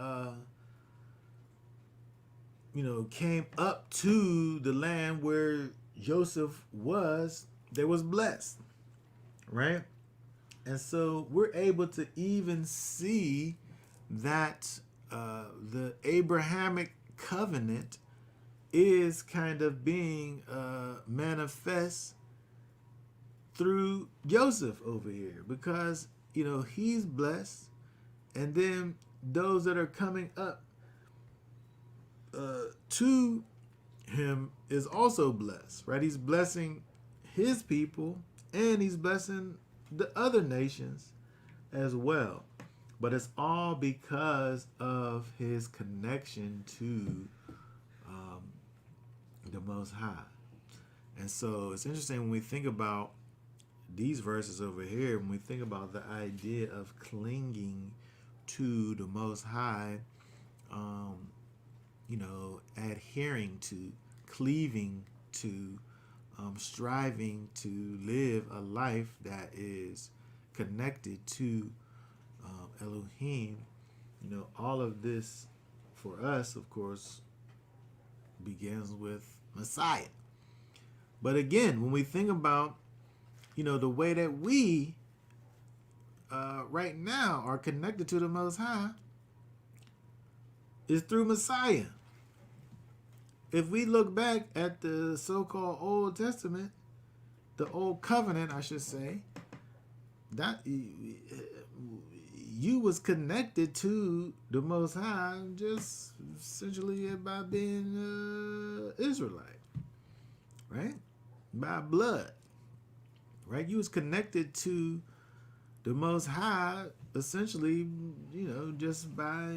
came up to the land where Joseph was, they was blessed, right? And so we're able to even see that the Abrahamic covenant is kind of being manifest through Joseph over here, because he's blessed, and then those that are coming up to him is also blessed, right? He's blessing his people and he's blessing the other nations as well. But it's all because of his connection to the Most High. And so it's interesting when we think about these verses over here, when we think about the idea of clinging to the Most High, adhering to, cleaving to, striving to live a life that is connected to Elohim. All of this for us, of course, begins with Messiah. But again, when we think about, the way that we right now are connected to the Most High is through Messiah. If we look back at the so-called Old Testament, the Old Covenant, I should say, that you was connected to the Most High just essentially by being Israelite, right? By blood, right? You was connected to the Most High essentially, just by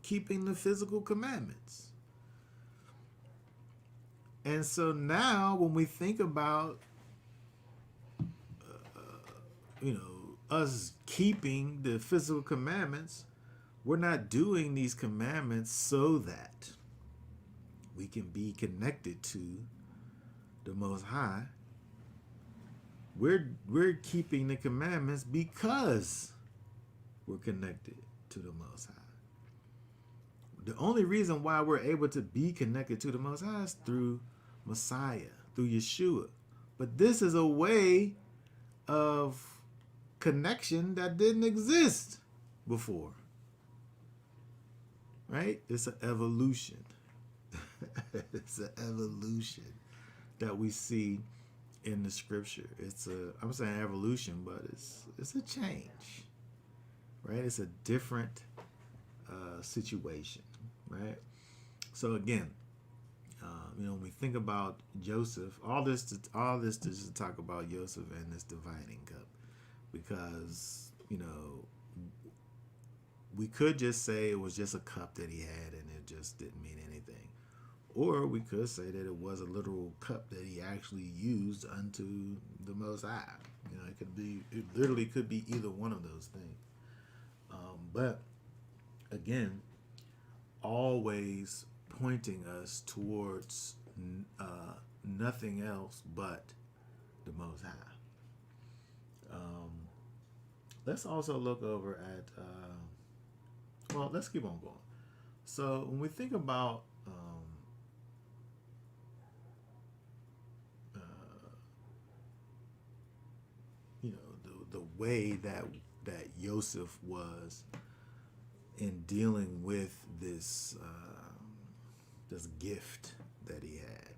keeping the physical commandments. And so now when we think about us keeping the physical commandments, we're not doing these commandments so that we can be connected to the Most High. We're keeping the commandments because we're connected to the Most High. The only reason why we're able to be connected to the Most High is through Messiah, through Yeshua. But this is a way of connection that didn't exist before, right? It's an evolution. It's an evolution that we see in the scripture. I'm saying evolution, but it's a change, right? It's a different situation, right? So again, when we think about Joseph, all this to just talk about Joseph and this dividing cup, because we could just say it was just a cup that he had and it just didn't mean anything, or we could say that it was a literal cup that he actually used unto the Most High. It literally could be either one of those things. But again, always pointing us towards nothing else but the Most High. Let's also look over at, let's keep on going. So when we think about the way that Yosef was in dealing with this gift that he had,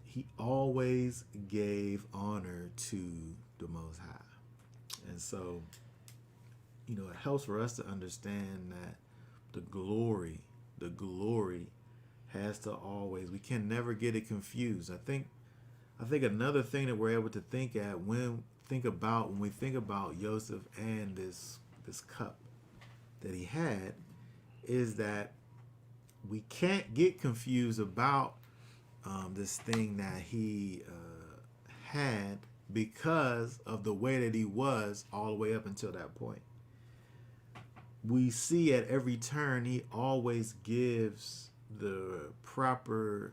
he always gave honor to the Most High. And so, it helps for us to understand that the glory has to always, we can never get it confused. I think another thing that we're able to think at when we think about Joseph and this cup that he had is that we can't get confused about this thing that he had because of the way that he was all the way up until that point. We see at every turn he always gives the proper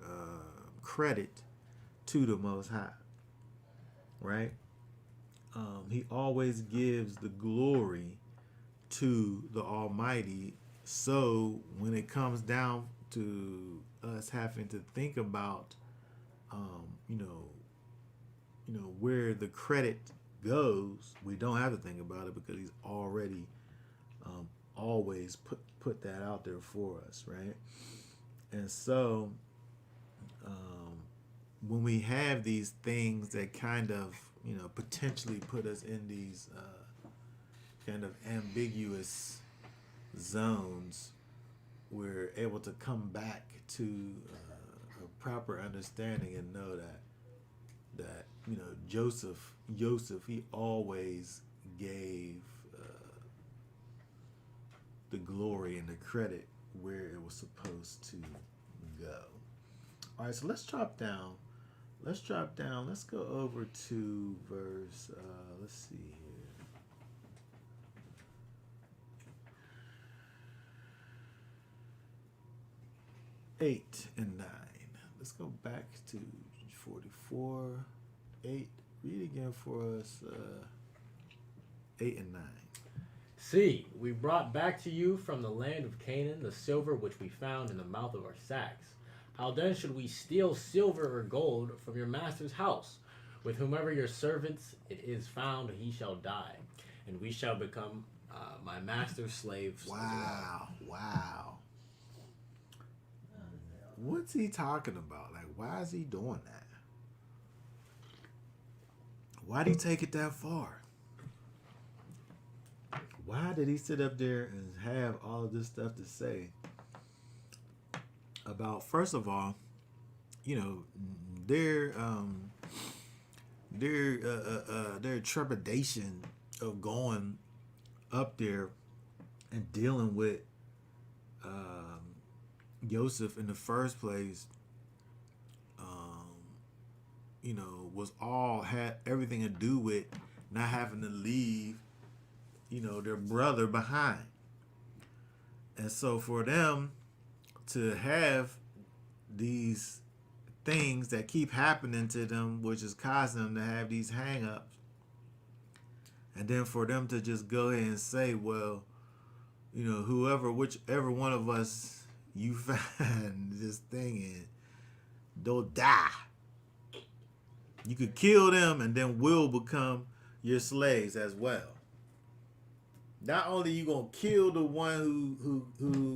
credit to the Most High, right? He always gives the glory to the Almighty. So when it comes down to us having to think about, where the credit goes, we don't have to think about it because he's already always put that out there for us, right? And so when we have these things that kind of potentially put us in these kind of ambiguous zones, we're able to come back to a proper understanding and know that Joseph, he always gave the glory and the credit where it was supposed to go. All right, so let's drop down. Let's go over to verse, let's see here. Eight and 9. Let's go back to 44. 8. Read again for us. 8 and 9. See, we brought back to you from the land of Canaan the silver which we found in the mouth of our sacks. How then should we steal silver or gold from your master's house? With whomever your servants it is found, he shall die, and we shall become my master's slaves. Wow. What's he talking about? Like, why is he doing that? Why did he take it that far? Why did he sit up there and have all of this stuff to say about, first of all, their trepidation of going up there and dealing with Yosef in the first place, was all had everything to do with not having to leave, their brother behind. And so for them to have these things that keep happening to them, which is causing them to have these hang-ups, and then for them to just go ahead and say, well, whichever one of us you find this thing in, they'll die. You could kill them, and then we'll become your slaves as well. Not only you gonna kill the one who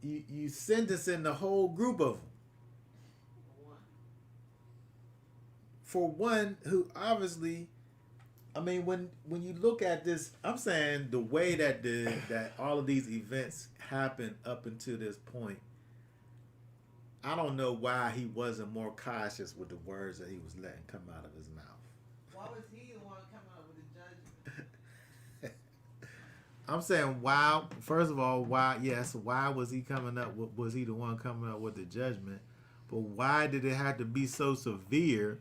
you sentencing the whole group of them for one who obviously, I mean, when you look at this, I'm saying the way that that all of these events happened up until this point, I don't know why he wasn't more cautious with the words that he was letting come out of his mouth. Why was he the one coming up with the judgment? I'm saying why. First of all, why? Yes, why was he coming up? Was he the one coming up with the judgment? But why did it have to be so severe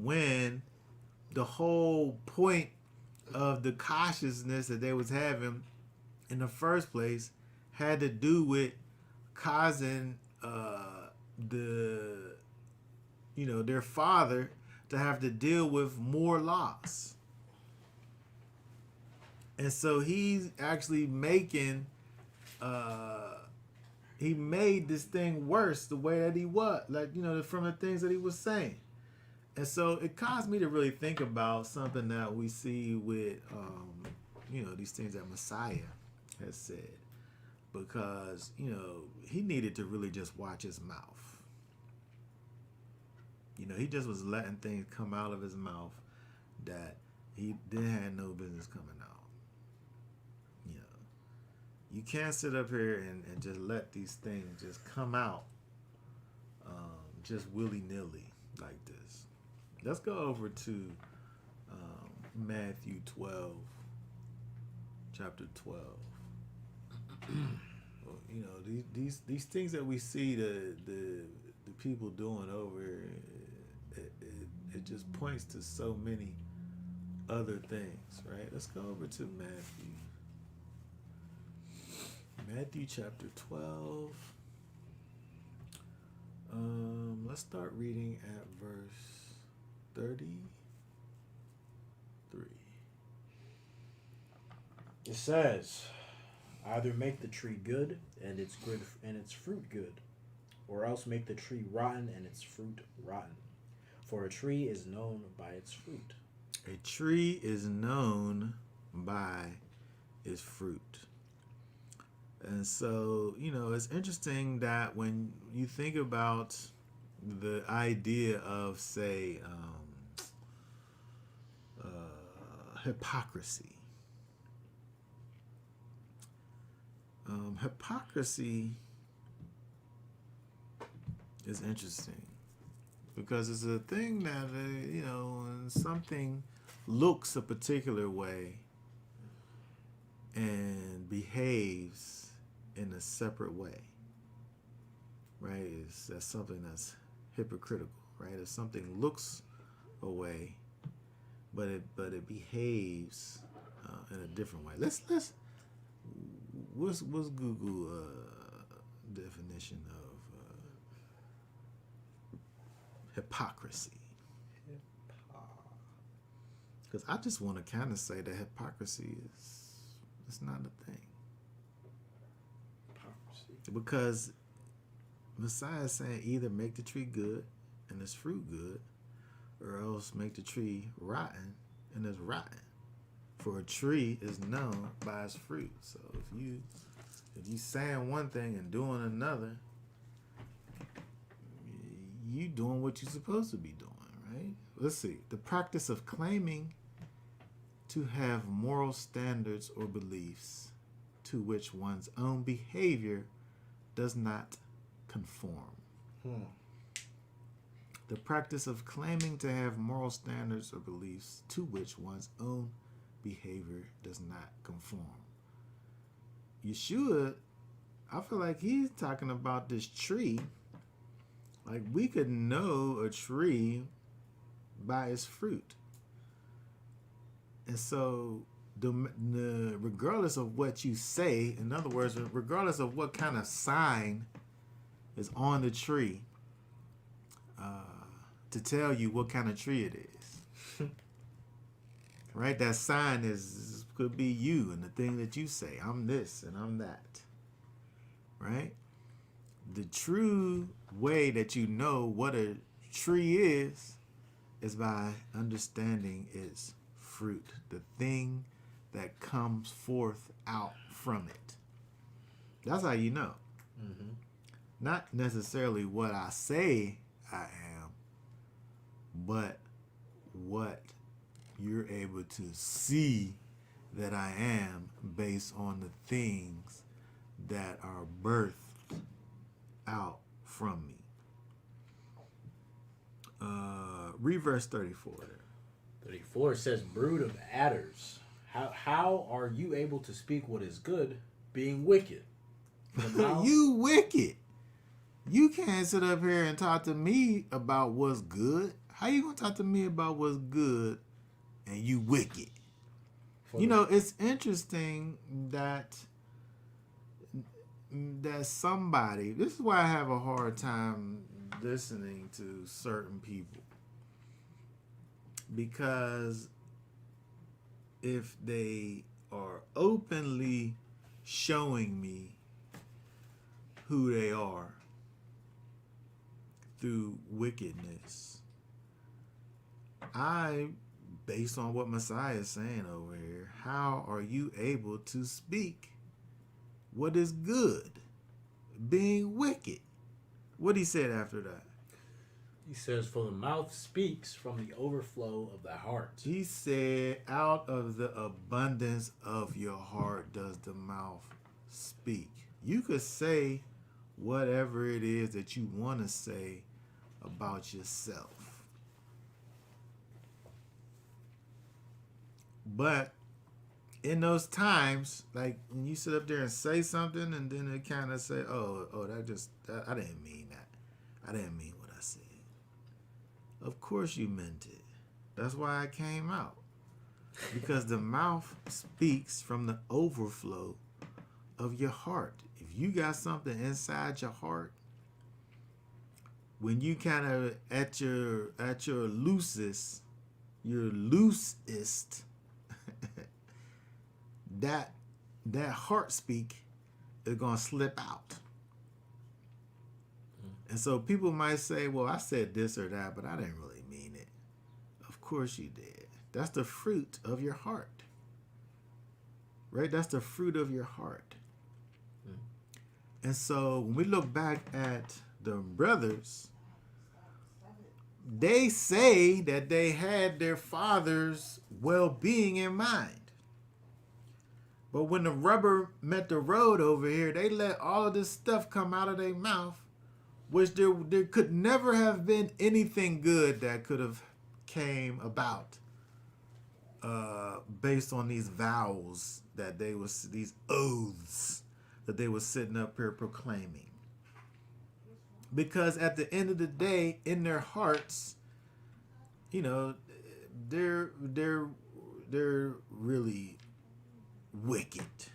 when the whole point of the cautiousness that they was having in the first place had to do with causing their father to have to deal with more loss. And so he's actually making he made this thing worse the way that he was, from the things that he was saying. And so it caused me to really think about something that we see with these things that Messiah has said, because he needed to really just watch his mouth. He just was letting things come out of his mouth that he didn't have no business coming out. You can't sit up here and just let these things just come out just willy-nilly like this. Let's go over to Matthew 12, chapter 12. You know, these things that we see the people doing over, it just points to so many other things, right? Let's go over to Matthew. Matthew chapter 12. Let's start reading at verse 33. It says, either make the tree good and its fruit good, or else make the tree rotten and its fruit rotten. For a tree is known by its fruit. A tree is known by its fruit. And so, you know, it's interesting that when you think about the idea of, say, hypocrisy. Hypocrisy is interesting because it's a thing that, you know, when something looks a particular way and behaves in a separate way, right? That's something that's hypocritical, right? If something looks a way, but it behaves in a different way. Let's what's Google definition of hypocrisy? Because I just want to kind of say that hypocrisy it's not a thing. Hypocrisy. Because Messiah is saying either make the tree good and its fruit good, or else make the tree rotten and it's rotten. For a tree is known by its fruit. So if you saying one thing and doing another, you doing what you're supposed to be doing, right? Let's see. The practice of claiming to have moral standards or beliefs to which one's own behavior does not conform. The practice of claiming to have moral standards or beliefs to which one's own behavior does not conform. You should. I feel like he's talking about this tree. Like we could know a tree by its fruit. And so, regardless of what you say, in other words, regardless of what kind of sign is on the tree, to tell you what kind of tree it is. Right? That sign could be you and the thing that you say. I'm this and I'm that. Right? The true way that you know what a tree is by understanding its fruit. The thing that comes forth out from it. That's how you know. Mm-hmm. Not necessarily what I say I am, but what you're able to see that I am based on the things that are birthed out from me. Read verse 34 there. 34 says, brood of adders, how are you able to speak what is good, being wicked? You wicked. You can't sit up here and talk to me about what's good. How you gonna talk to me about what's good and you wicked? You know, it's interesting that somebody, this is why I have a hard time listening to certain people. Because if they are openly showing me who they are through wickedness, based on what Messiah is saying over here, how are you able to speak what is good, being wicked? What he said after that? He says, for the mouth speaks from the overflow of the heart. He said, out of the abundance of your heart does the mouth speak. You could say whatever it is that you want to say about yourself. But in those times, like when you sit up there and say something, and then it kind of say, "Oh, I didn't mean that. I didn't mean what I said." Of course you meant it. That's why I came out. Because the mouth speaks from the overflow of your heart. If you got something inside your heart, when you kind of at your loosest, that heart speak is gonna slip out. And so people might say, "Well, I said this or that, but I didn't really mean it." Of course you did. That's the fruit of your heart. Right? That's the fruit of your heart. And so when we look back at the brothers, they say that they had their father's well-being in mind. But when the rubber met the road over here, they let all of this stuff come out of their mouth, which there could never have been anything good that could have came about based on these vows that these oaths that they were sitting up here proclaiming. Because at the end of the day, in their hearts, they're really wicked.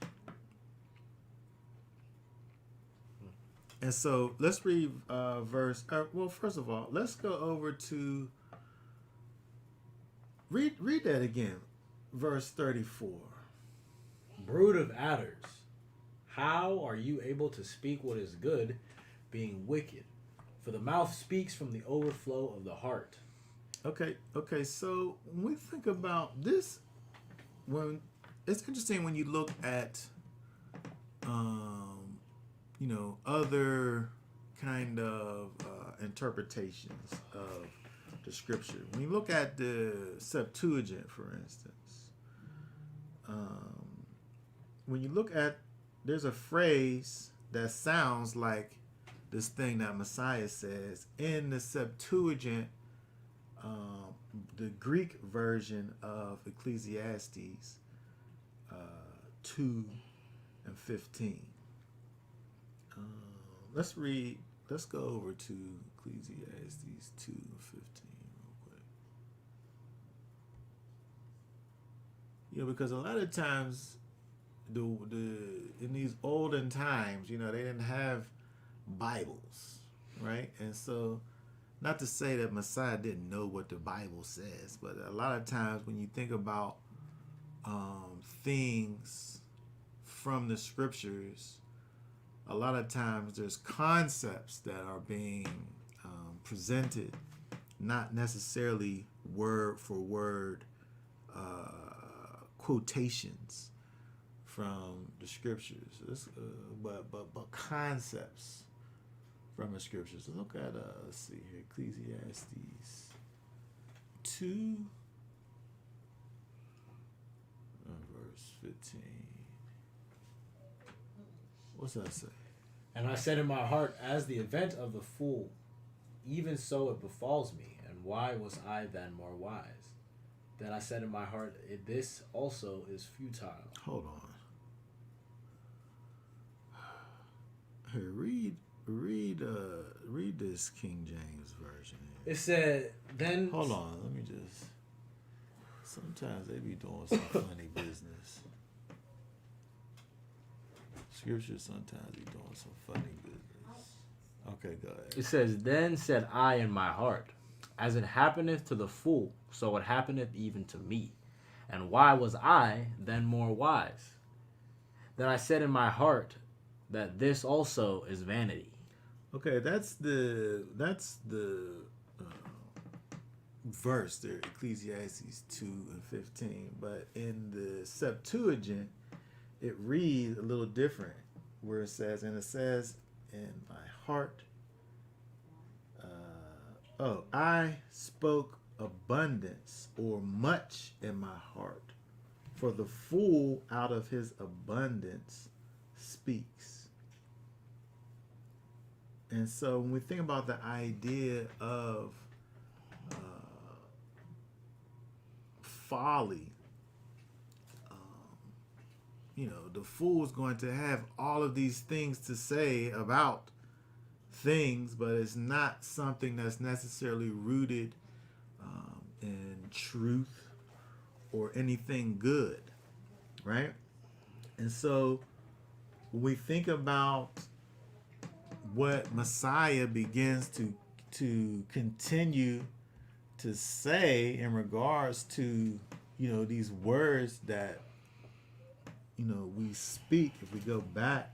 And so let's read verse. Well, first of all, let's go over to read that again, verse 34. Brood of adders, how are you able to speak what is good, being wicked? For the mouth speaks from the overflow of the heart. Okay. So when we think about this, when it's interesting when you look at, other kind of interpretations of the scripture. When you look at the Septuagint, for instance, when you look at, there's a phrase that sounds like this thing that Messiah says in the Septuagint, the Greek version of Ecclesiastes 2 and 15. Let's go over to Ecclesiastes 2 and 15 real quick. Because a lot of times, in these olden times, they didn't have Bibles, right? And so, not to say that Messiah didn't know what the Bible says, but a lot of times when you think about things from the scriptures, a lot of times there's concepts that are being presented, not necessarily word for word quotations from the scriptures, but concepts from the scriptures. Look at let's see here, Ecclesiastes 2, verse 15. What's that say? And I said in my heart, as the event of the fool, even so it befalls me. And why was I then more wise? Then I said in my heart, this also is futile. Hold on. Here, read this King James version here. It said, then... Hold on, let me just... Sometimes they be doing some funny business. Scripture sometimes be doing some funny business. Okay, go ahead. It says, then said I in my heart, as it happeneth to the fool, so it happeneth even to me. And why was I then more wise? Then I said in my heart that this also is vanity. Okay, that's the verse there, Ecclesiastes 2 and 15. But in the Septuagint, it reads a little different, where it says in my heart, I spoke abundance or much in my heart, for the fool out of his abundance speaks. And so when we think about the idea of folly, the fool is going to have all of these things to say about things, but it's not something that's necessarily rooted in truth or anything good, right? And so when we think about what Messiah begins to continue to say in regards to these words that we speak, if we go back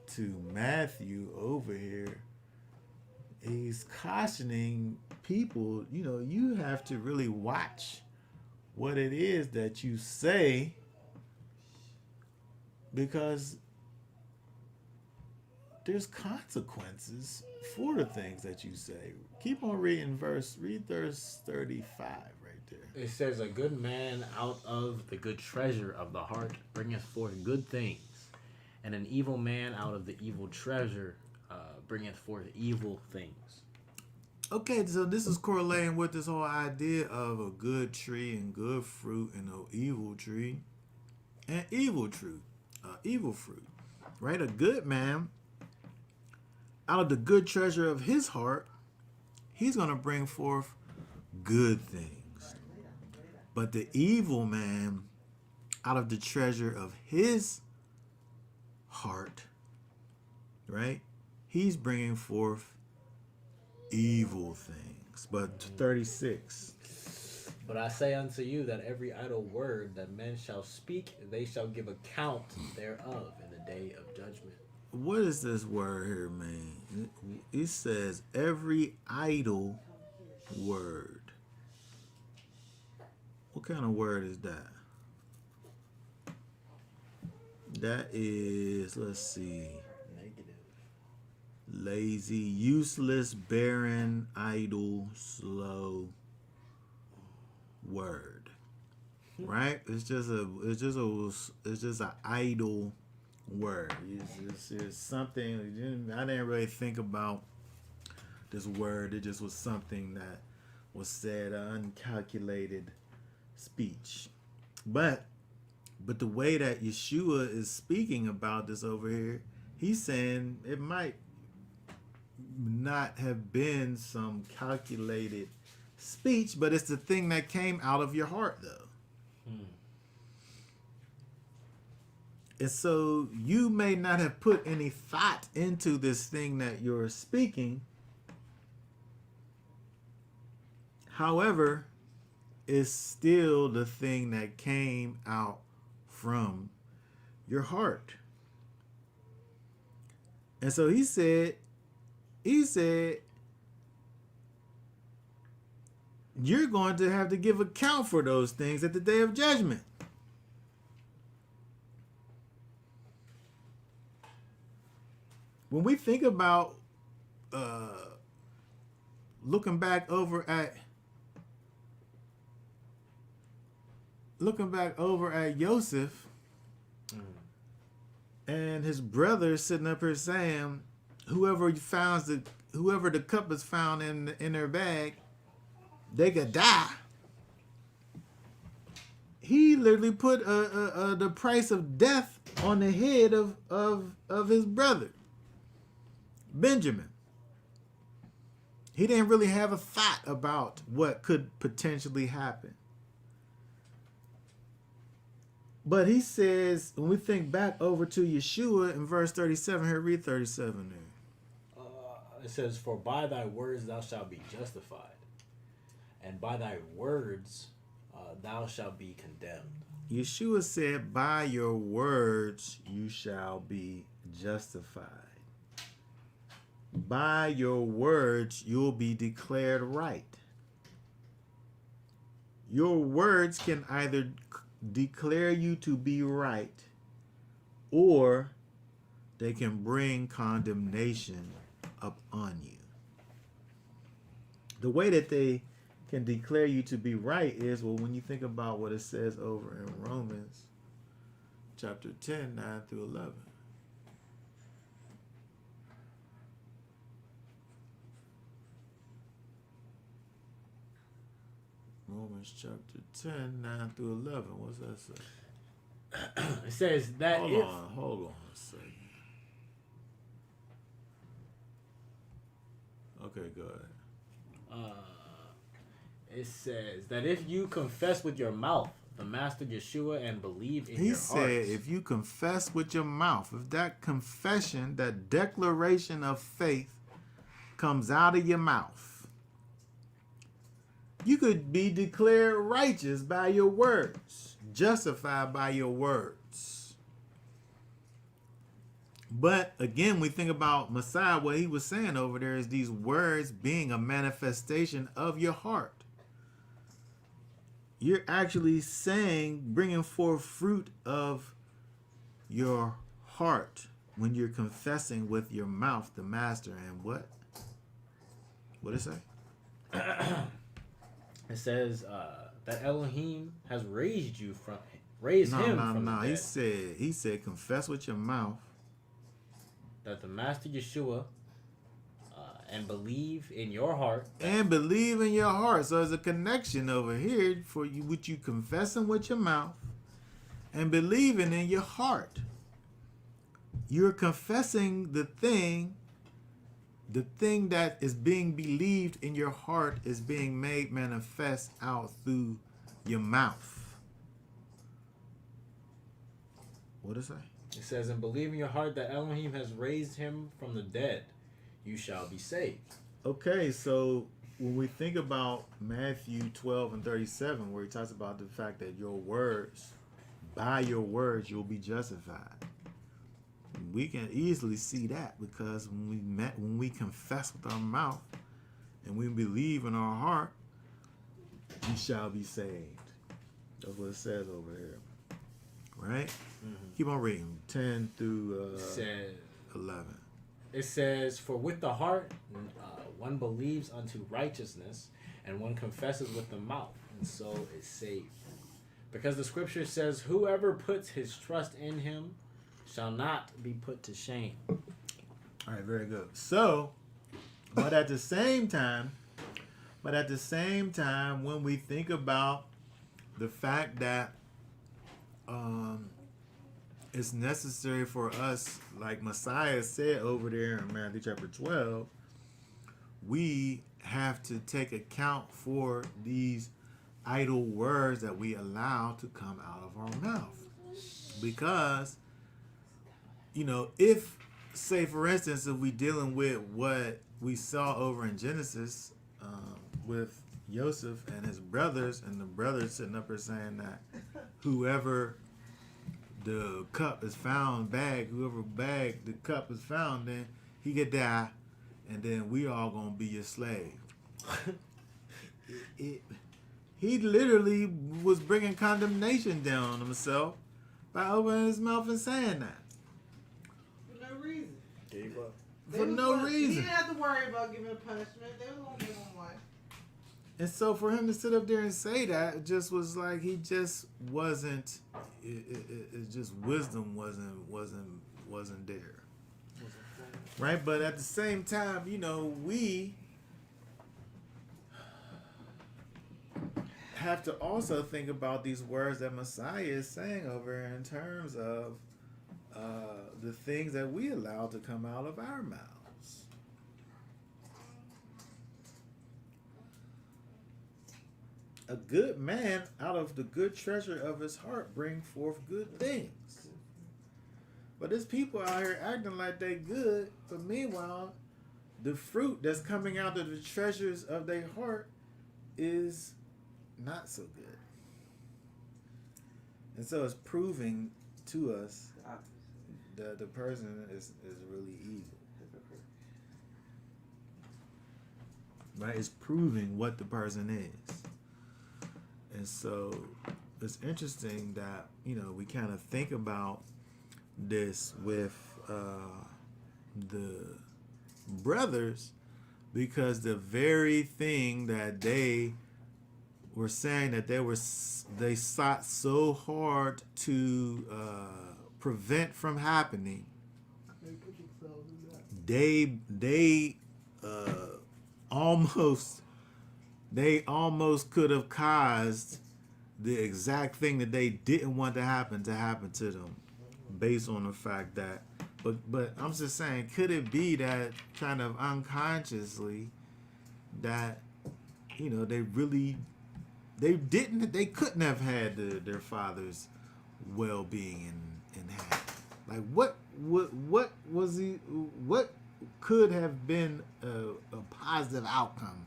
to Matthew over here, he's cautioning people, you have to really watch what it is that you say, because there's consequences for the things that you say. Keep on reading read verse 35 right there. It says, a good man out of the good treasure of the heart bringeth forth good things, and an evil man out of the evil treasure bringeth forth evil things. Okay, so this is correlating with this whole idea of a good tree and good fruit, and an evil tree and evil fruit, right? A good man out of the good treasure of his heart, he's going to bring forth good things. But the evil man out of the treasure of his heart, right? He's bringing forth evil things. But 36. But I say unto you that every idle word that men shall speak, they shall give account thereof in the day of judgment. What is this word here, man? It says every idle word. What kind of word is that? That is, let's see. Negative. Lazy, useless, barren, idle, slow word. Right? It's just an idle word. It's something I didn't really think about this word. It just was something that was said, uncalculated speech. But the way that Yeshua is speaking about this over here, he's saying it might not have been some calculated speech, but it's the thing that came out of your heart, though. And so you may not have put any thought into this thing that you're speaking. However, it's still the thing that came out from your heart. And so he said, you're going to have to give account for those things at the day of judgment. When we think about looking back over at Yosef and his brother sitting up here saying, whoever the cup is found in their bag, they could die. He literally put the price of death on the head of his brother, Benjamin. He didn't really have a thought about what could potentially happen. But he says, when we think back over to Yeshua in verse 37, here, read 37 there. It says, for by thy words thou shalt be justified, and by thy words thou shalt be condemned. Yeshua said, by your words you shall be justified. By your words you'll be declared right. Your words can either declare you to be right, or they can bring condemnation upon you. The way that they can declare you to be right is, well, when you think about what it says over in Romans chapter 10, 9 through 11. Romans chapter 10, 9 through 11. What's that say? It says that Hold if on a second. Okay, go ahead. it says that if you confess with your mouth the Master Yeshua and believe in He your said, heart, if you confess with your mouth, if that confession, that declaration of faith comes out of your mouth, you could be declared righteous by your words, justified by your words. But again, we think about Messiah, what he was saying over there is these words being a manifestation of your heart. You're actually saying, bringing forth fruit of your heart when you're confessing with your mouth the Master. And what? What did it say? It says that Elohim has raised him from the dead. He said, confess with your mouth. That the Master Yeshua and believe in your heart. And believe in your heart. So there's a connection over here for you, which you confessing with your mouth and believing in your heart. You're confessing the thing that is being believed in your heart is being made manifest out through your mouth. What does it say? It says, and believe in your heart that Elohim has raised him from the dead, you shall be saved. Okay, so when we think about Matthew 12 and 37, where he talks about the fact that your words, by your words, you'll be justified. We can easily see that because when we confess with our mouth and we believe in our heart, you shall be saved. That's what it says over here. Right? Mm-hmm. Keep on reading. 10 through 11. It says, for with the heart one believes unto righteousness, and one confesses with the mouth, and so is saved. Because the scripture says, whoever puts his trust in him shall not be put to shame. All right, very good. So, but at the same time, when we think about the fact that it's necessary for us, like Messiah said over there in Matthew chapter 12, we have to take account for these idle words that we allow to come out of our mouth. Because, if, say for instance, if we dealing with what we saw over in Genesis with Yosef and his brothers, and the brothers sitting up there saying that whoever the cup is found whoever bagged the cup is found, then he could die, and then we all gonna be your slave. He literally was bringing condemnation down on himself by opening his mouth and saying that. For no reason. gave up. For no He reason. didn't have to worry about giving a punishment. They was gonna give him one. And so for him to sit up there and say that, it just was like he just wasn't. It just wisdom wasn't there, right? But at the same time, we have to also think about these words that Messiah is saying over in terms of the things that we allow to come out of our mouths. A good man out of the good treasure of his heart bring forth good things. But there's people out here acting like they good, but meanwhile, the fruit that's coming out of the treasures of their heart is not so good. And so it's proving to us that the person is really evil. Right? It's proving what the person is. And so it's interesting that, we kind of think about this with the brothers, because the very thing that they were saying that they sought so hard to prevent from happening, they almost could have caused the exact thing that they didn't want to happen to them, based on the fact that. But I'm just saying, could it be that kind of unconsciously that they couldn't have had their father's well-being in hand. Like what was what could have been a positive outcome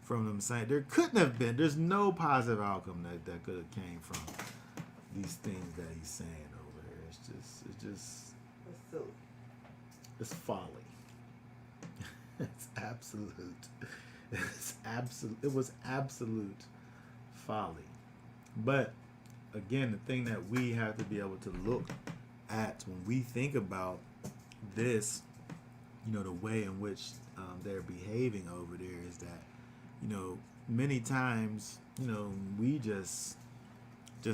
from them saying there couldn't have been. There's no positive outcome that could have came from these things that he's saying over here. It's silly. It's folly. It's absolute. It was absolute folly. But again, the thing that we have to be able to look at when we think about this, the way in which they're behaving over there is that, many times, we just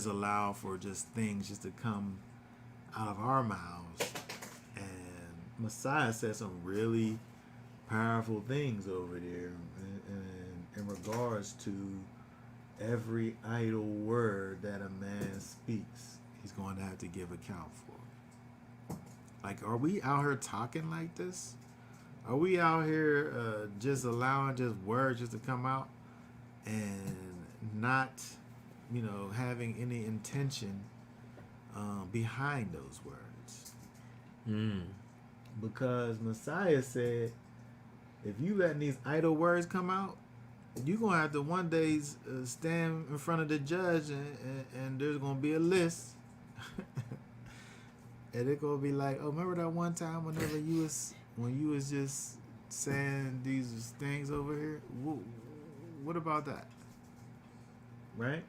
allow for just things just to come out of our mouths. And Messiah said some really powerful things over there in regards to every idle word that a man speaks, he's going to have to give account for. Like, are we out here talking like this? Are we out here just allowing just words just to come out and not, having any intention behind those words? Because Messiah said, if you letting these idle words come out, you're going to have to one day stand in front of the judge and there's going to be a list. And they're going to be like, oh, remember that one time when you was just saying these things over here? What about that? Right?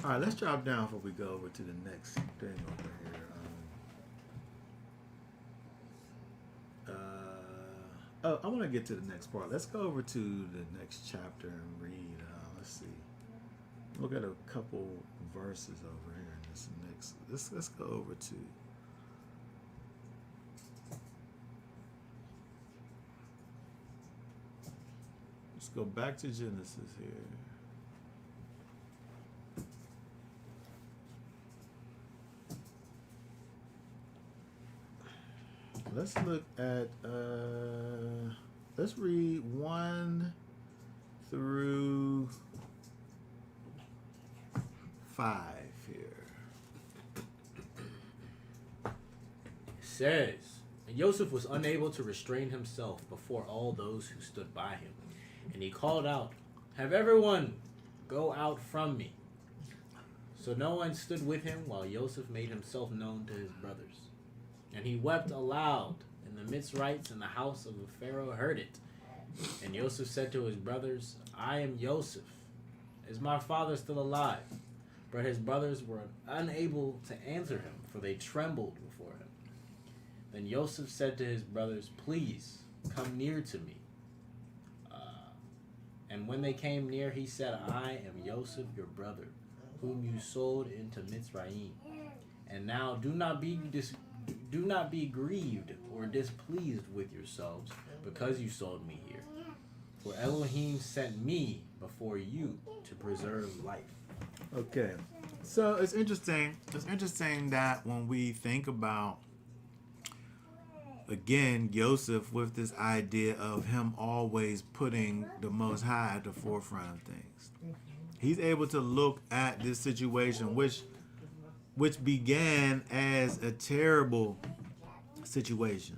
All right, let's drop down before we go over to the next thing over here. I want to get to the next part. Let's go over to the next chapter and read. Let's see. Look at a couple verses over here in this next. Let's go over to. Let's go back to Genesis here. Let's look at, let's read 1 through 5 here. It says, and Yosef was unable to restrain himself before all those who stood by him. And he called out, have everyone go out from me. So no one stood with him while Yosef made himself known to his brothers. And he wept aloud, and the Mitzrites in the house of the Pharaoh heard it. And Yosef said to his brothers, I am Yosef. Is my father still alive? But his brothers were unable to answer him, for they trembled before him. Then Yosef said to his brothers, please, come near to me. And when they came near, he said, I am Yosef, your brother, whom you sold into Mitzrayim. And now do not be grieved or displeased with yourselves because you sold me here. For Elohim sent me before you to preserve life. Okay. So it's interesting. It's interesting that when we think about, again, Yosef with this idea of him always putting the Most High at the forefront of things. He's able to look at this situation, which began as a terrible situation.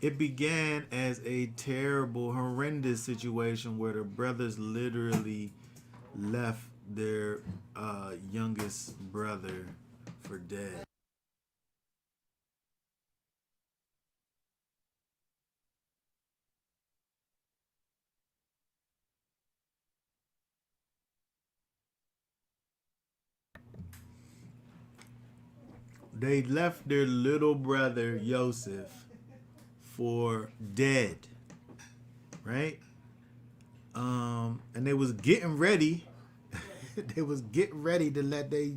It began as a terrible, horrendous situation where the brothers literally left their youngest brother for dead. They left their little brother Yosef for dead, right? And they was getting ready. They was getting ready to let their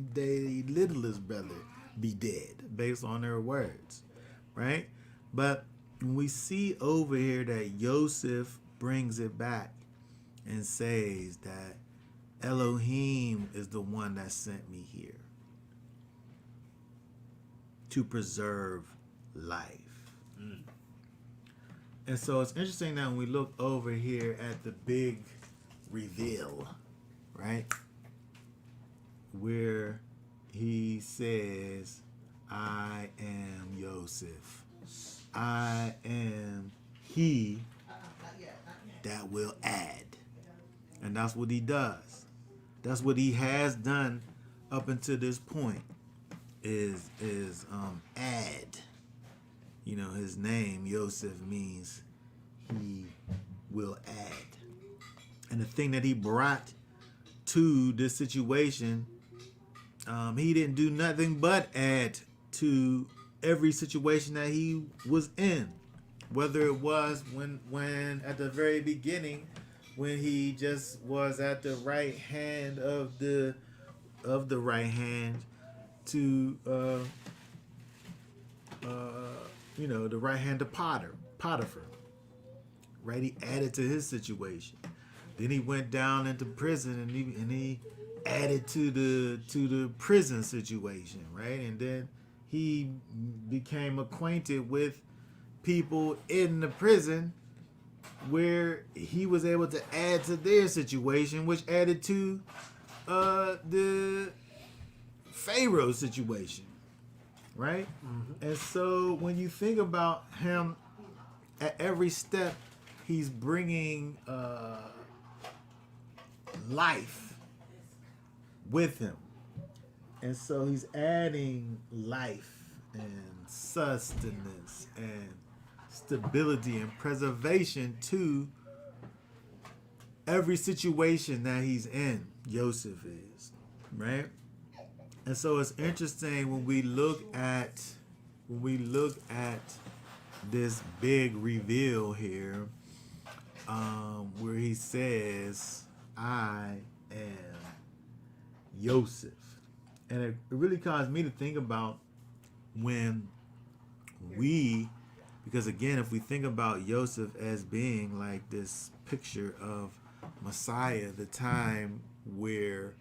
littlest brother be dead, based on their words, right? But we see over here that Yosef brings it back and says that Elohim is the one that sent me here to preserve life. And so it's interesting that when we look over here at the big reveal, right? Where he says, I am Yosef. I am he that will add. And that's what he does. That's what he has done up until this point is add. You know, his name, Yosef, means he will add. And the thing that he brought to this situation, he didn't do nothing but add to every situation that he was in. Whether it was when at the very beginning, when he just was at the right hand of the right hand to the right hand of Potiphar, right? He added to his situation. Then he went down into prison and he added to the prison situation, right? And then he became acquainted with people in the prison where he was able to add to their situation, which added to the Pharaoh situation, right? Mm-hmm. And so when you think about him, at every step, he's bringing life with him. And so he's adding life and sustenance and stability and preservation to every situation that he's in. Yosef is, right? And so it's interesting when we look at this big reveal here, where he says, I am Yosef. And it really caused me to think about because again, if we think about Yosef as being like this picture of Messiah, the time where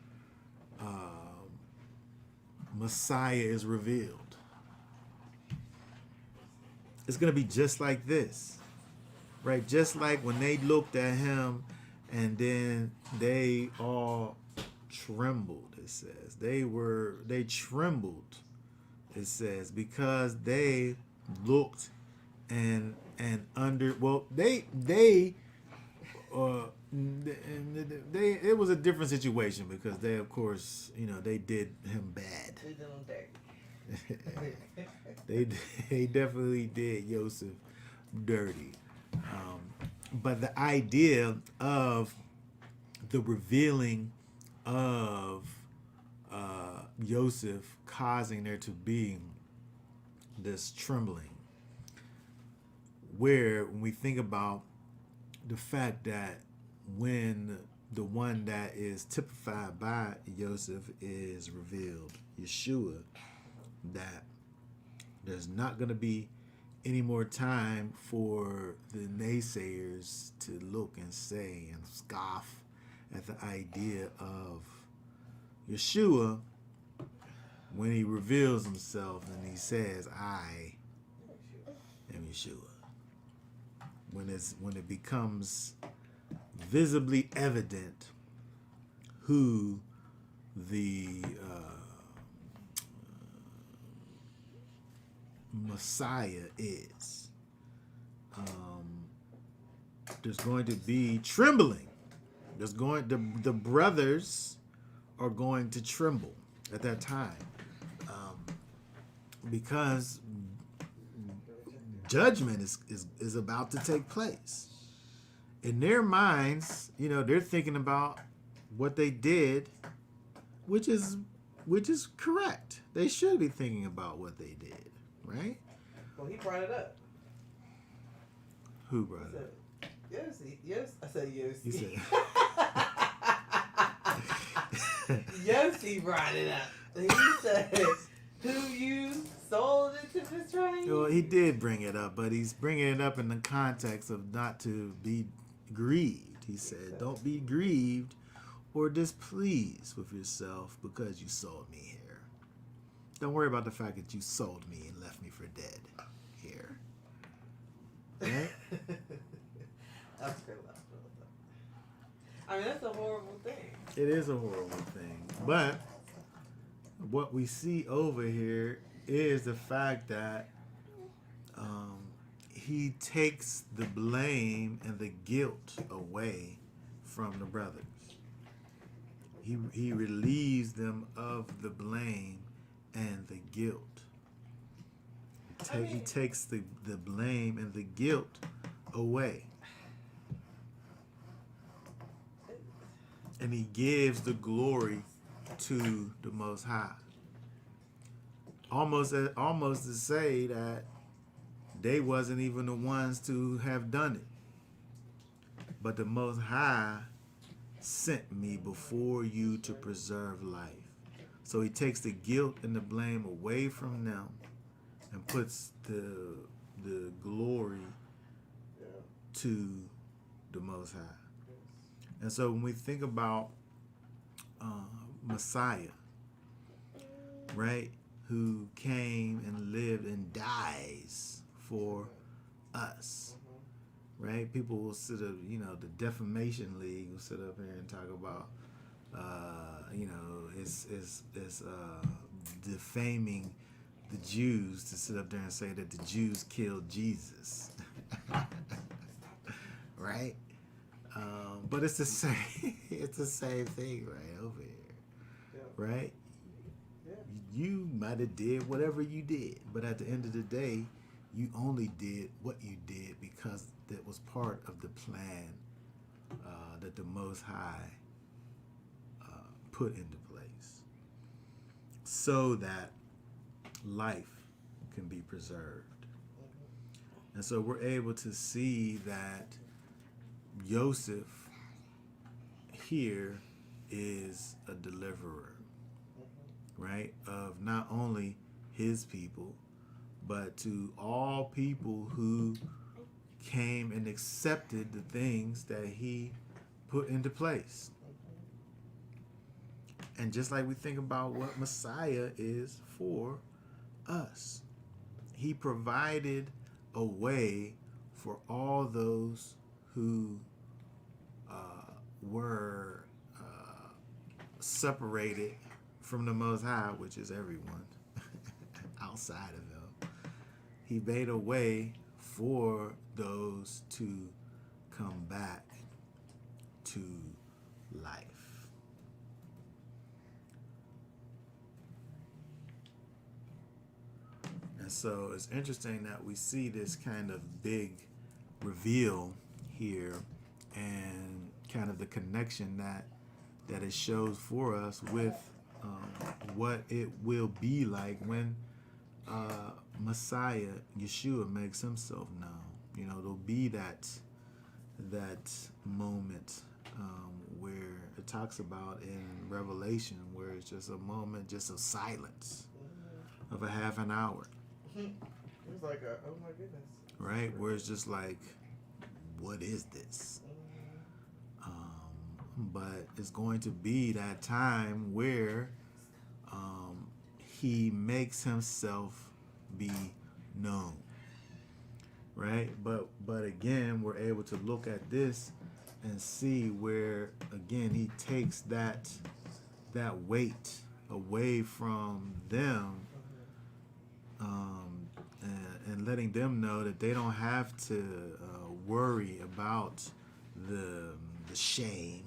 Messiah is revealed, it's going to be just like this, right? Just like when they looked at him and then they all trembled, it says. They trembled, it says, because they looked and under, well, they it was a different situation because they, of course, they did him bad. They did him dirty. They definitely did Yosef dirty. But the idea of the revealing of Yosef causing there to be this trembling, where when we think about the fact that when the one that is typified by Yosef is revealed, Yeshua, that there's not going to be any more time for the naysayers to look and say and scoff at the idea of Yeshua when he reveals himself and he says, I am Yeshua. When it becomes visibly evident who the Messiah is, there's going to be trembling. The brothers are going to tremble at that time, because judgment is about to take place. In their minds, they're thinking about what they did, which is correct. They should be thinking about what they did, right? Well, he brought it up. Who brought it up? Yossi. Yes, I said Yossi. He said. Yossi brought it up. He said, "Who you sold into this right? Well, he did bring it up, but he's bringing it up in the context of not to be grieved. He said, "Don't be grieved or displeased with yourself because you sold me here. Don't worry about the fact that you sold me and left me for dead here." Right? That's good. I mean, that's a horrible thing. It is a horrible thing. But what we see over here is the fact that he takes the blame and the guilt away from the brothers. He relieves them of the blame and the guilt. He takes the blame and the guilt away. And he gives the glory to the Most High. Almost to say that they wasn't even the ones to have done it. But the Most High sent me before you to preserve life. So he takes the guilt and the blame away from them and puts the glory to the Most High. And so when we think about Messiah, right, who came and lived and dies for us, right? People will sit up, the Defamation League will sit up here and talk about, it's defaming the Jews to sit up there and say that the Jews killed Jesus, right? But it's the same. It's the same thing right over here, right? Yeah. You might have did whatever you did, but at the end of the day, you only did what you did because that was part of the plan that the Most High put into place, so that life can be preserved. And so we're able to see that Yosef here is a deliverer, right, of not only his people, but to all people who came and accepted the things that he put into place. And just like we think about what Messiah is for us, he provided a way for all those who were separated from the Most High, which is everyone outside of him. He made a way for those to come back to life. And so it's interesting that we see this kind of big reveal here and kind of the connection that it shows for us with what it will be like when Messiah, Yeshua, makes himself known. There'll be that moment where it talks about in Revelation, where it's just a moment just of silence of a half an hour. It was like oh my goodness. Right? Where it's just like, what is this? But it's going to be that time where he makes himself be known. Right? But again, we're able to look at this and see where, again, he takes that weight away from them, and letting them know that they don't have to worry about the shame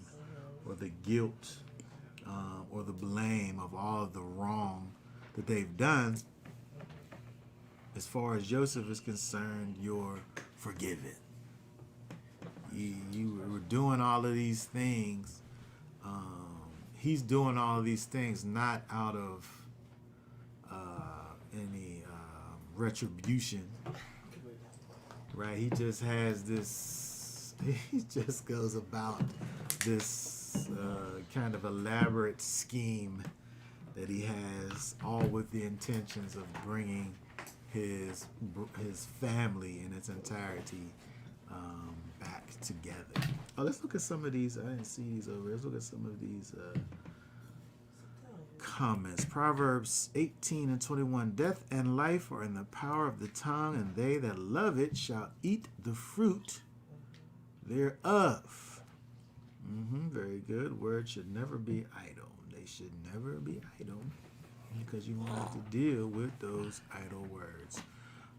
or the guilt or the blame of all of the wrong that they've done. As far as Joseph is concerned, you're forgiven. You were doing all of these things. He's doing all of these things not out of any retribution, right? He just has this. He just goes about this kind of elaborate scheme that he has, all with the intentions of bringing his family in its entirety back together. Oh, let's look at some of these. I didn't see these over. Let's look at some of these comments. Proverbs 18:21. Death and life are in the power of the tongue, and they that love it shall eat the fruit thereof. Very good. Words should never be idle. They should never be idle, because you won't have to deal with those idle words.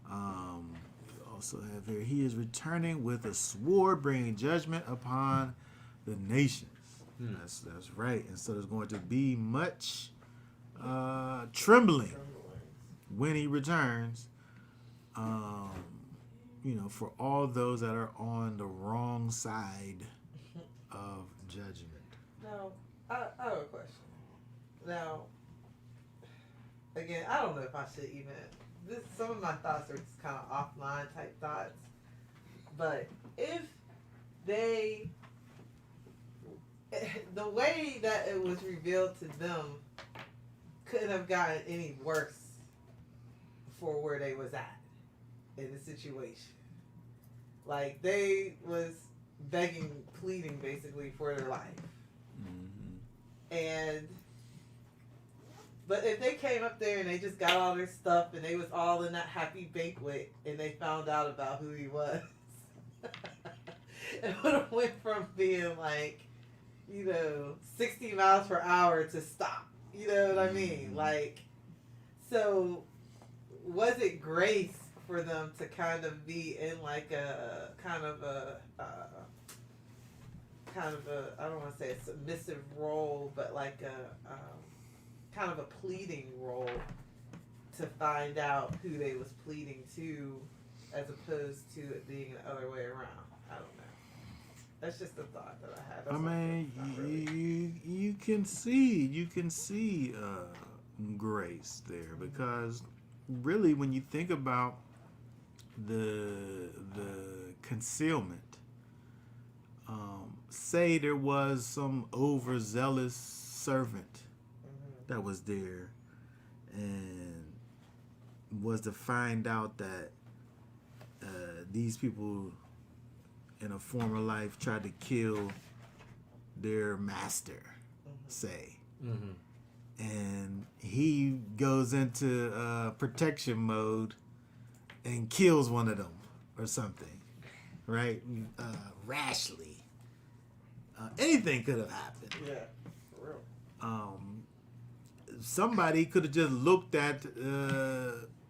We also have here, he is returning with a sword, bringing judgment upon the nations. That's right. And so there's going to be much trembling when he returns, for all those that are on the wrong side of judgment. Now, I have a question. Now, again, I don't know if I should even. Some of my thoughts are just kind of offline type thoughts. But if the way that it was revealed to them couldn't have gotten any worse for where they was at in the situation. Like, they was begging, pleading basically for their life. But if they came up there and they just got all their stuff and they was all in that happy banquet and they found out about who he was, it would have went from being like, 60 miles per hour to stop. You know what I mean? Like, so was it grace for them to kind of be in like a kind of a I don't want to say a submissive role, but like a kind of a pleading role to find out who they was pleading to, as opposed to it being the other way around? I don't know. That's just a thought that I had. You can see grace there, because really, when you think about the concealment, say there was some overzealous servant that was there and was to find out that these people in a former life tried to kill their master, say. And he goes into protection mode and kills one of them or something, right? Rashly. Anything could have happened. Yeah, for real. Somebody could have just looked at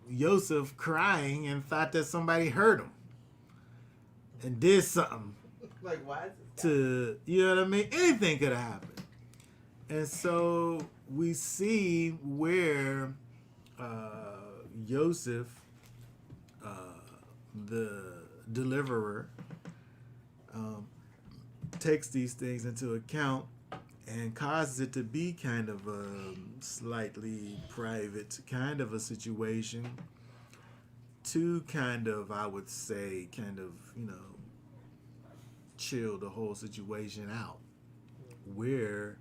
Yosef crying and thought that somebody hurt him and did something. Like, why is this to, you know what I mean? Anything could have happened. And so we see where Yosef, the deliverer, takes these things into account and causes it to be kind of a slightly private kind of a situation to kind of, I would say, kind of, chill the whole situation out, where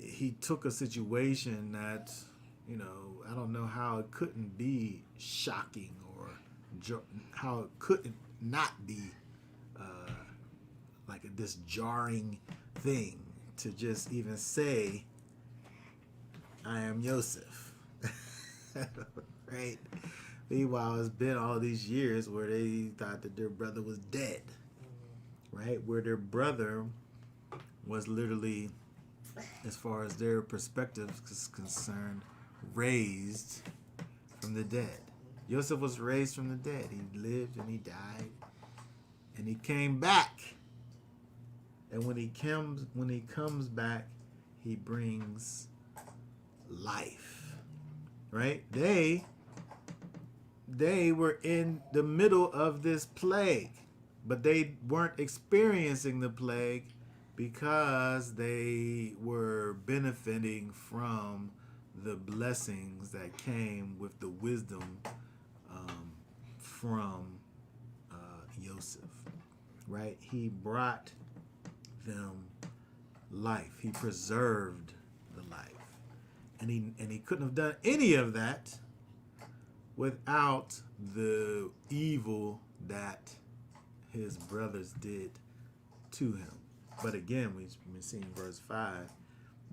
he took a situation that, I don't know how it couldn't be shocking, or how it couldn't not be like this jarring thing to just even say, I am Yosef. Right? Meanwhile, it's been all these years where they thought that their brother was dead. Right? Where their brother was literally, as far as their perspective is concerned, raised from the dead. Yosef was raised from the dead. He lived and he died. And he came back. And when he comes back, he brings life. Right? They were in the middle of this plague, but they weren't experiencing the plague because they were benefiting from the blessings that came with the wisdom from Yosef. Right? He brought them life. He preserved the life. And he couldn't have done any of that without the evil that his brothers did to him. But again, we see in verse 5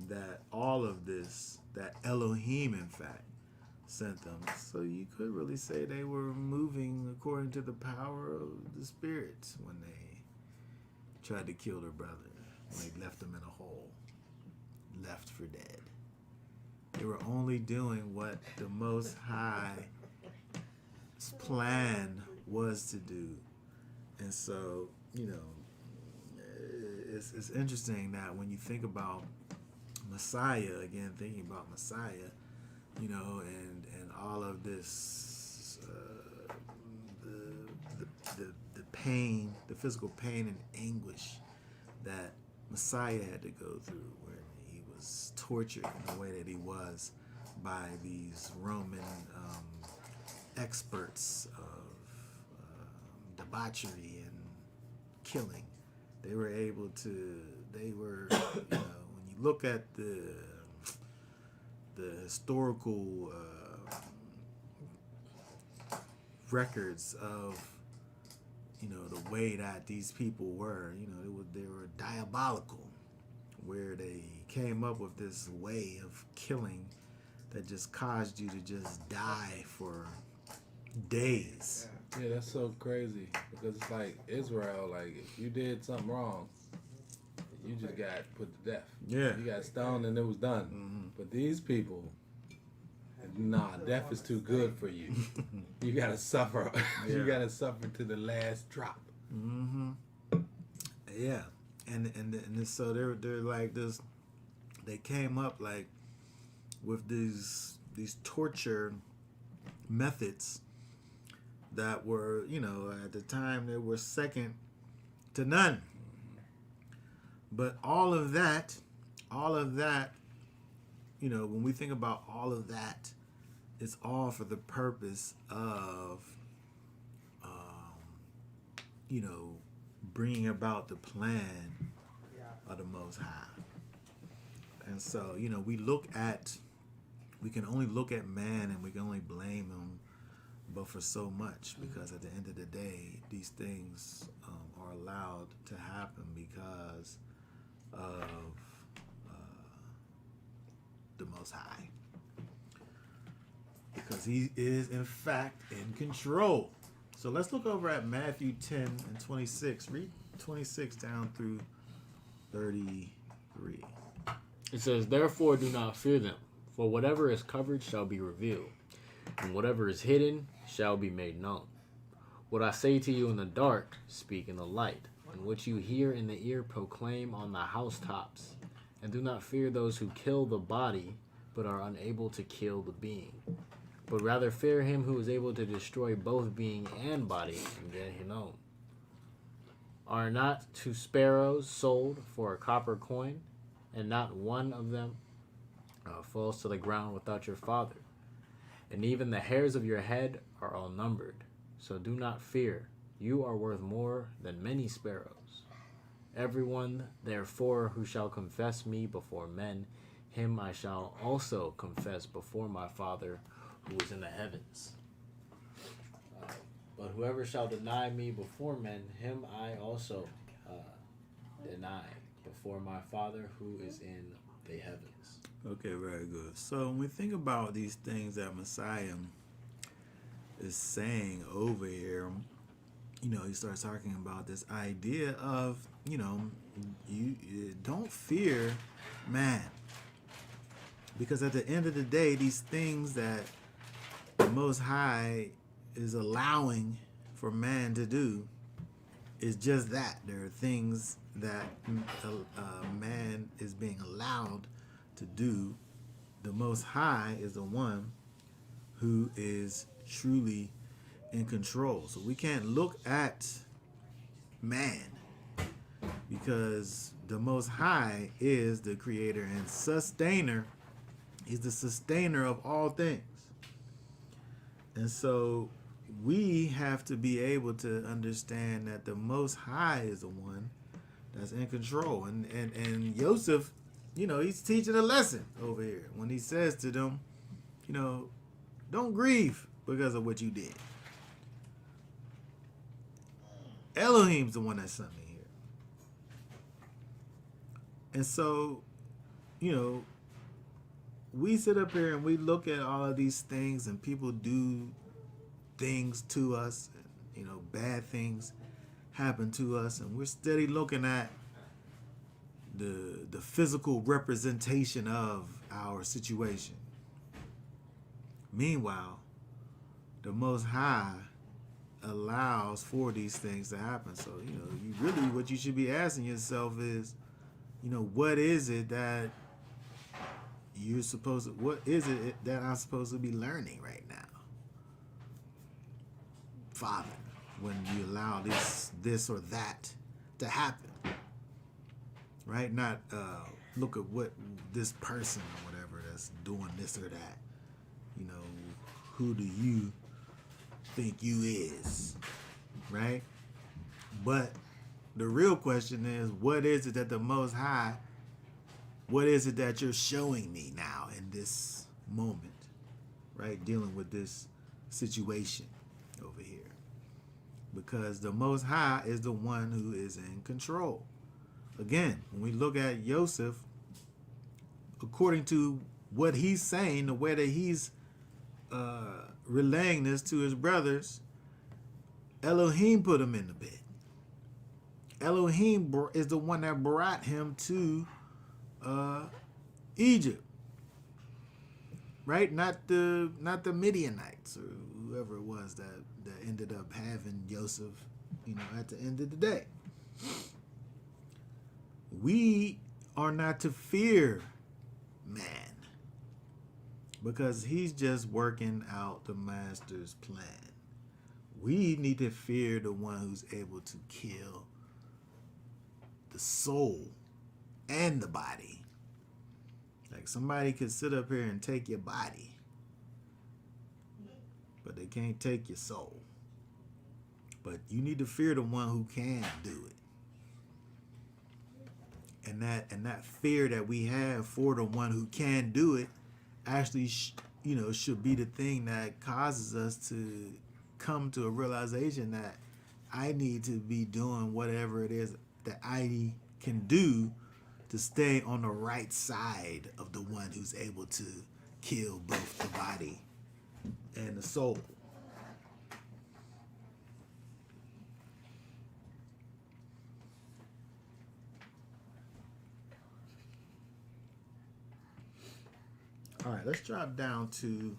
that all of this, that Elohim, in fact, sent them. So you could really say they were moving according to the power of the Spirit when they tried to kill their brother. When they left him in a hole, left for dead. They were only doing what the Most High's plan was to do. And so, it's interesting that when you think about Messiah, again, thinking about Messiah, and all of this, the pain, the physical pain and anguish that Messiah had to go through, where he was tortured in the way that he was by these Roman experts of debauchery and killing. They were able to. When you look at the historical records of the way that these people were, they were diabolical, where they came up with this way of killing that just caused you to just die for days. Yeah, that's so crazy, because it's like Israel, like if you did something wrong, you just got put to death. Yeah. You got stoned and it was done. Mm-hmm. But these people, nah, death is too good for you. You gotta suffer. You gotta suffer to the last drop. Mm-hmm. Yeah, and so they're like this. They came up like with these torture methods that were, at the time they were second to none. But all of that, when we think about all of that, it's all for the purpose of, bringing about the plan of the Most High. And so, we can only look at man and we can only blame him, but for so much, because at the end of the day, these things are allowed to happen because of the Most High. Because he is, in fact, in control. So let's look over at Matthew 10 and 26. Read 26 down through 33. It says, "Therefore do not fear them, for whatever is covered shall be revealed, and whatever is hidden shall be made known. What I say to you in the dark, speak in the light, and what you hear in the ear proclaim on the housetops. And do not fear those who kill the body, but are unable to kill the being. But rather fear him who is able to destroy both being and body in Gehinnom. Are not 2 sparrows sold for a copper coin, and not one of them falls to the ground without your Father? And even the hairs of your head are all numbered. So do not fear, you are worth more than many sparrows. Everyone, therefore, who shall confess me before men, him I shall also confess before my Father who is in the heavens. But whoever shall deny me before men, him I also deny before my Father who is in the heavens." Okay, very good. So when we think about these things that Messiah is saying over here, he starts talking about this idea of, you don't fear man. Because at the end of the day, these things that the Most High is allowing for man to do is just that. There are things that man is being allowed to do. The Most High is the one who is truly in control. So we can't look at man, because the Most High is the creator and sustainer. He's the sustainer of all things. And so we have to be able to understand that the Most High is the one that's in control. And Yosef, he's teaching a lesson over here when he says to them, don't grieve because of what you did. Elohim's the one that sent me here. And so, we sit up here and we look at all of these things, and people do things to us, and, bad things happen to us, and we're steady looking at the physical representation of our situation. Meanwhile, the Most High allows for these things to happen. So, you really, what you should be asking yourself is, what is it that what is it that I'm supposed to be learning right now, Father, when you allow this or that to happen, right? Not look at what this person or whatever that's doing this or that. Who do you think you is, right? But the real question is, what is it that the Most High, what is it that you're showing me now in this moment, right? Dealing with this situation over here. Because the Most High is the one who is in control. Again, when we look at Yosef, according to what he's saying, the way that he's relaying this to his brothers, Elohim put him in the pit. Elohim is the one that brought him to Egypt, right? Not the Midianites or whoever it was that ended up having Yosef, at the end of the day. We are not to fear man, because he's just working out the master's plan. We need to fear the one who's able to kill the soul and the body. Like, somebody could sit up here and take your body, but they can't take your soul. But you need to fear the one who can do it. And that fear that we have for the one who can do it actually, should be the thing that causes us to come to a realization that I need to be doing whatever it is that I can do to stay on the right side of the one who's able to kill both the body and the soul. All right, let's drop down to,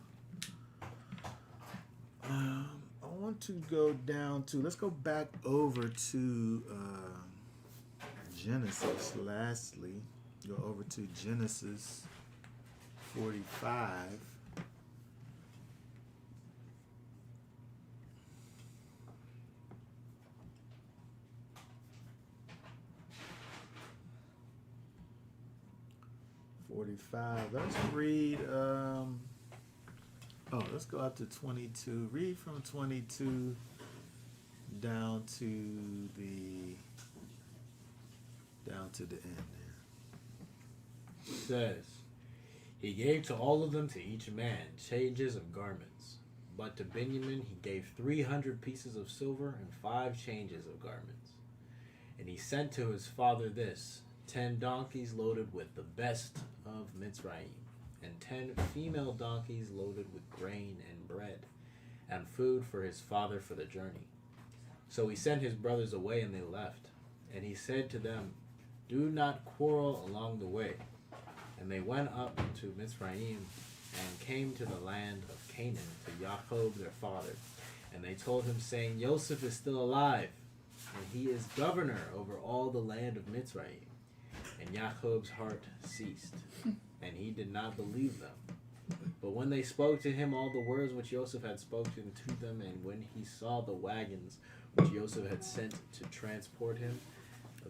let's go back over to Genesis, lastly. Go over to Genesis 45. Let's read. Let's go up to 22. Read from 22 down to the end there. It says, he gave to all of them, to each man, changes of garments. But to Benjamin he gave 300 pieces of silver and 5 changes of garments. And he sent to his father this, 10 donkeys loaded with the best of Mitzrayim, and 10 female donkeys loaded with grain and bread, and food for his father for the journey. So he sent his brothers away, and they left. And he said to them, do not quarrel along the way. And they went up to Mitzrayim, and came to the land of Canaan, to Yaakov their father. And they told him, saying, Yosef is still alive, and he is governor over all the land of Mitzrayim. And Yaakov's heart ceased, and he did not believe them. But when they spoke to him all the words which Yosef had spoken to them, and when he saw the wagons which Yosef had sent to transport him,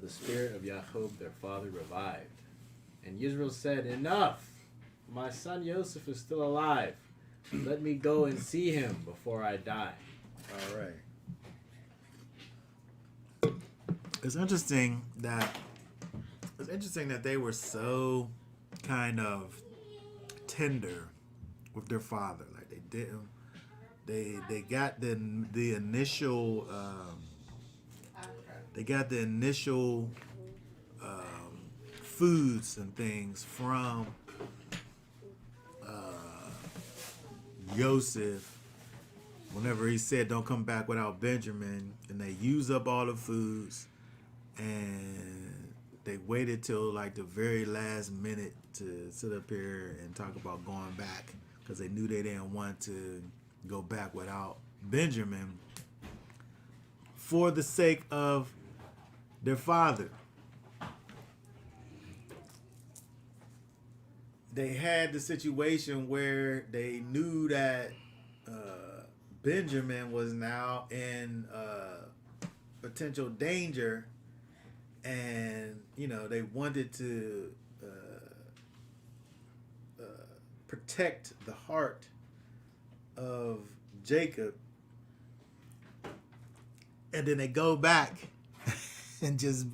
the spirit of Yaakov their father revived. And Yisrael said, enough! My son Yosef is still alive. Let me go and see him before I die. All right. it's interesting that they were so kind of tender with their father. Like they didn't. They got the initial. They got the initial foods and things from Yosef. Whenever he said, "Don't come back without Benjamin," and they use up all the foods, and they waited till like the very last minute to sit up here and talk about going back because they knew they didn't want to go back without Benjamin for the sake of their father. They had the situation where they knew that Benjamin was now in potential danger, and they wanted to protect the heart of Jacob, and then they go back and just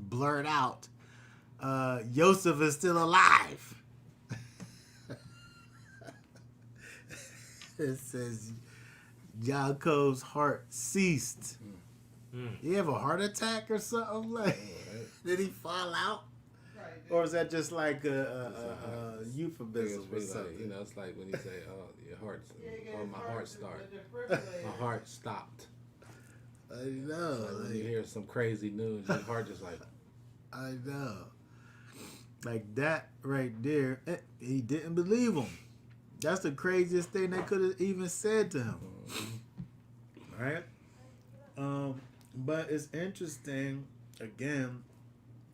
blurt out, Yosef is still alive. It says Jacob's heart ceased. You have a heart attack or something? Like, did he fall out? Or is that just like a euphemism or something? It's like when you say, "Oh, your heart's, my heart started, my heart stopped." I know. Like when you hear some crazy news, your heart just like. I know. Like that right there, he didn't believe him. That's the craziest thing they could have even said to him. Right? But it's interesting, again,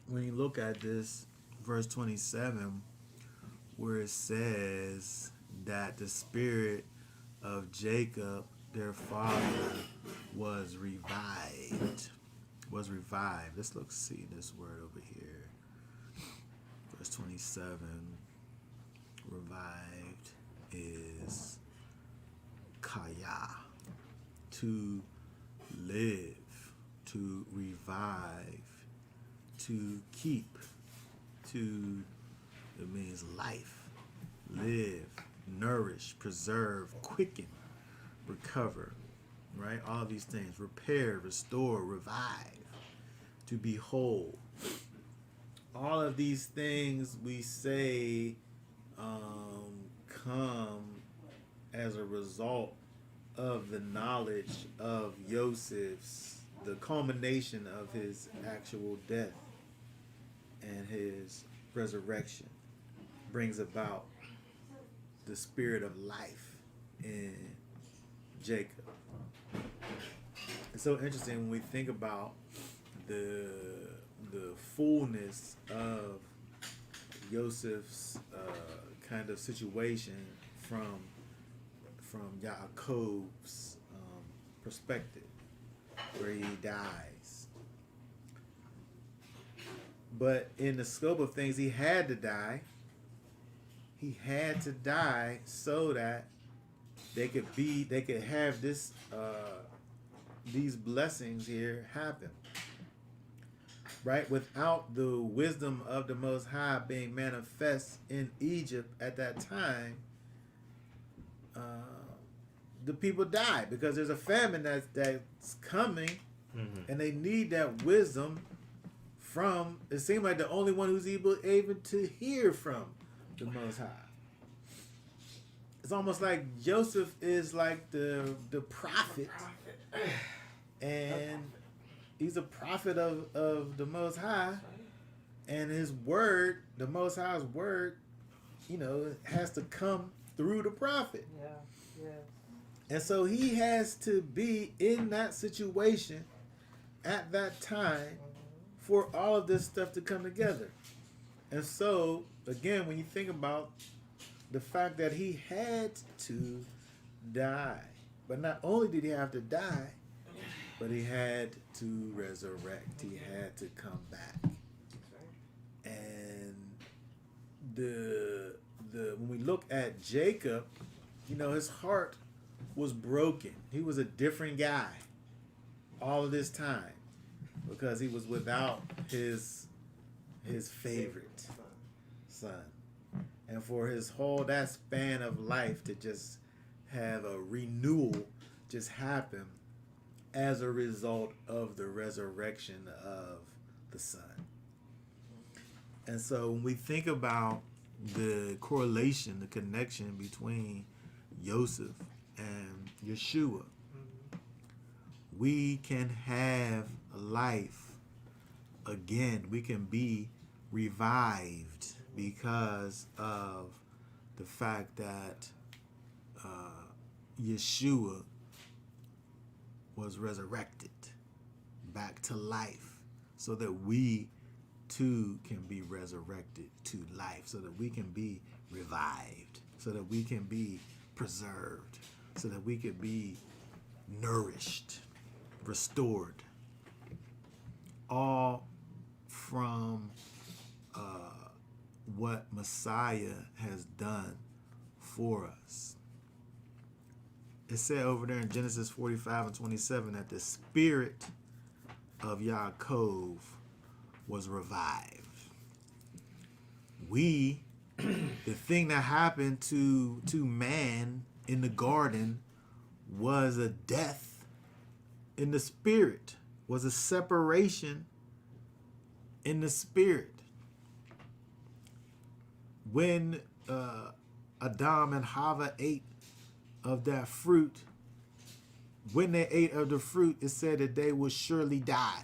when you look at this, verse 27, where it says that the spirit of Jacob, their father, was revived. Let's see this word over here. Verse 27, revived is kaya, to live, to revive, to keep, it means life, live, nourish, preserve, quicken, recover, right? All of these things, repair, restore, revive, to be whole. All of these things we say come as a result of the knowledge of Yosef's, the culmination of his actual death and his resurrection brings about the spirit of life in Jacob. It's so interesting when we think about the fullness of Yosef's kind of situation from Yaakov's perspective, where he dies. But in the scope of things, he had to die. He had to die so that they could have this these blessings here happen. Right? Without the wisdom of the Most High being manifest in Egypt at that time, the people die because there's a famine that's coming, and they need that wisdom from. It seems like the only one who's able to hear from the Most High. It's almost like Joseph is like the prophet, and he's a prophet of the Most High, and his word, the Most High's word, has to come through the prophet. Yeah. And so he has to be in that situation at that time for all of this stuff to come together. And so, again, when you think about the fact that he had to die, but not only did he have to die, but he had to resurrect. He had to come back. And when we look at Jacob, his heart was broken. He was a different guy all of this time. because he was without his favorite son. And for his whole that span of life to just have a renewal just happen as a result of the resurrection of the son. And so when we think about the correlation, the connection between Yosef and Yeshua, we can have life again. We can be revived because of the fact that Yeshua was resurrected back to life, so that we too can be resurrected to life, so that we can be revived, so that we can be preserved, so that we can be nourished, restored, all from what Messiah has done for us. It said over there in Genesis 45 and 27 that the spirit of Yaakov was revived. The thing that happened to man in the garden was a death in the spirit, was a separation in the spirit. When Adam and Hava ate of that fruit, when they ate of the fruit, it said that they will surely die.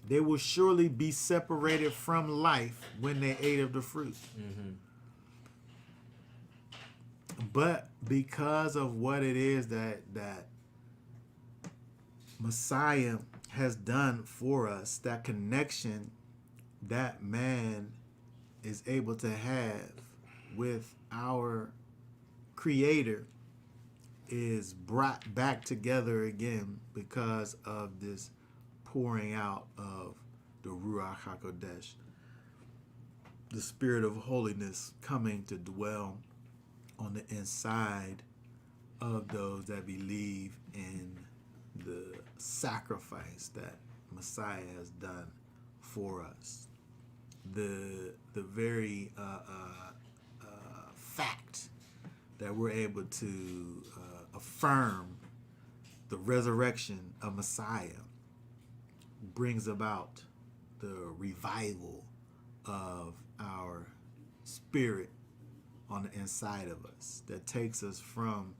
They will surely be separated from life when they ate of the fruit. Mm-hmm. But because of what it is that Messiah has done for us, that connection that man is able to have with our Creator is brought back together again because of this pouring out of the Ruach HaKodesh, the Spirit of holiness coming to dwell on the inside of those that believe in the sacrifice that Messiah has done for us. The very fact that we're able to affirm the resurrection of Messiah brings about the revival of our spirit on the inside of us, that takes us from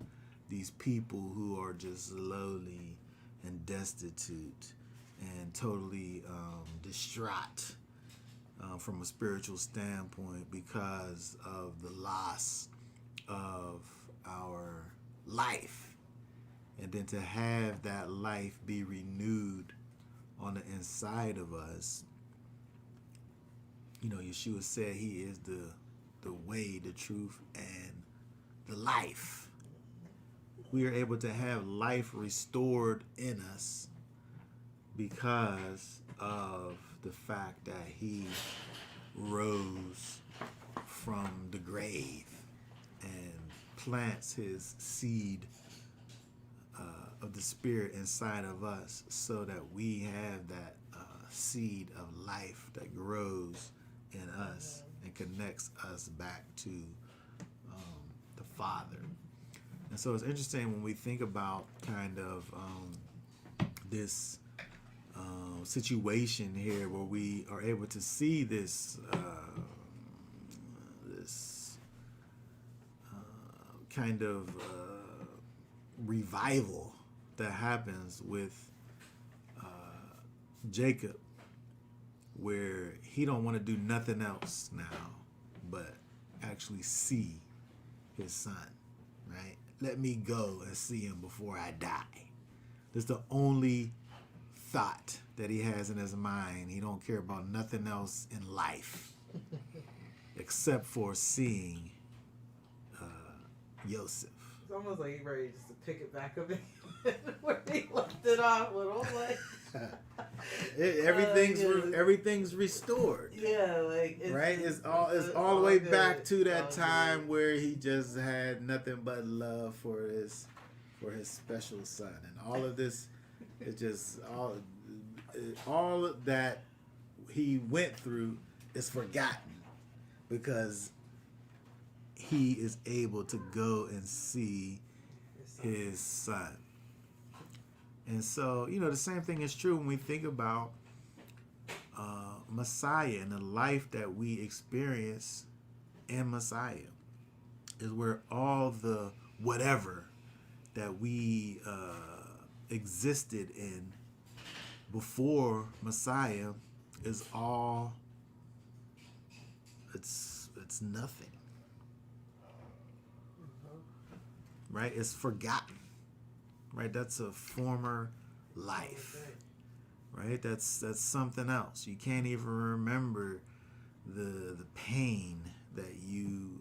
these people who are just lowly and destitute and totally distraught from a spiritual standpoint because of the loss of our life, and then to have that life be renewed on the inside of us. You know, Yeshua said he is the way, the truth, and the life. We are able to have life restored in us because of the fact that he rose from the grave and plants his seed of the Spirit inside of us, so that we have that seed of life that grows in us and connects us back to the Father. And so it's interesting when we think about kind of this situation here, where we are able to see this kind of revival that happens with Jacob, where he don't want to do nothing else now but actually see his son, right? Let me go and see him before I die. That's the only thought that he has in his mind. He don't care about nothing else in life except for seeing Yosef. It's almost like he's ready just to pick it back up where he left it off with all like everything's restored. Yeah, like it's all the way back to that time where he just had nothing but love for his special son, and all of this It's just all that he went through is forgotten because he is able to go and see his son. And so, the same thing is true when we think about Messiah and the life that we experience in Messiah is where all the whatever that we existed in before Messiah is all it's nothing. Right? It's forgotten. Right? That's a former life. Right? That's something else. You can't even remember the pain that you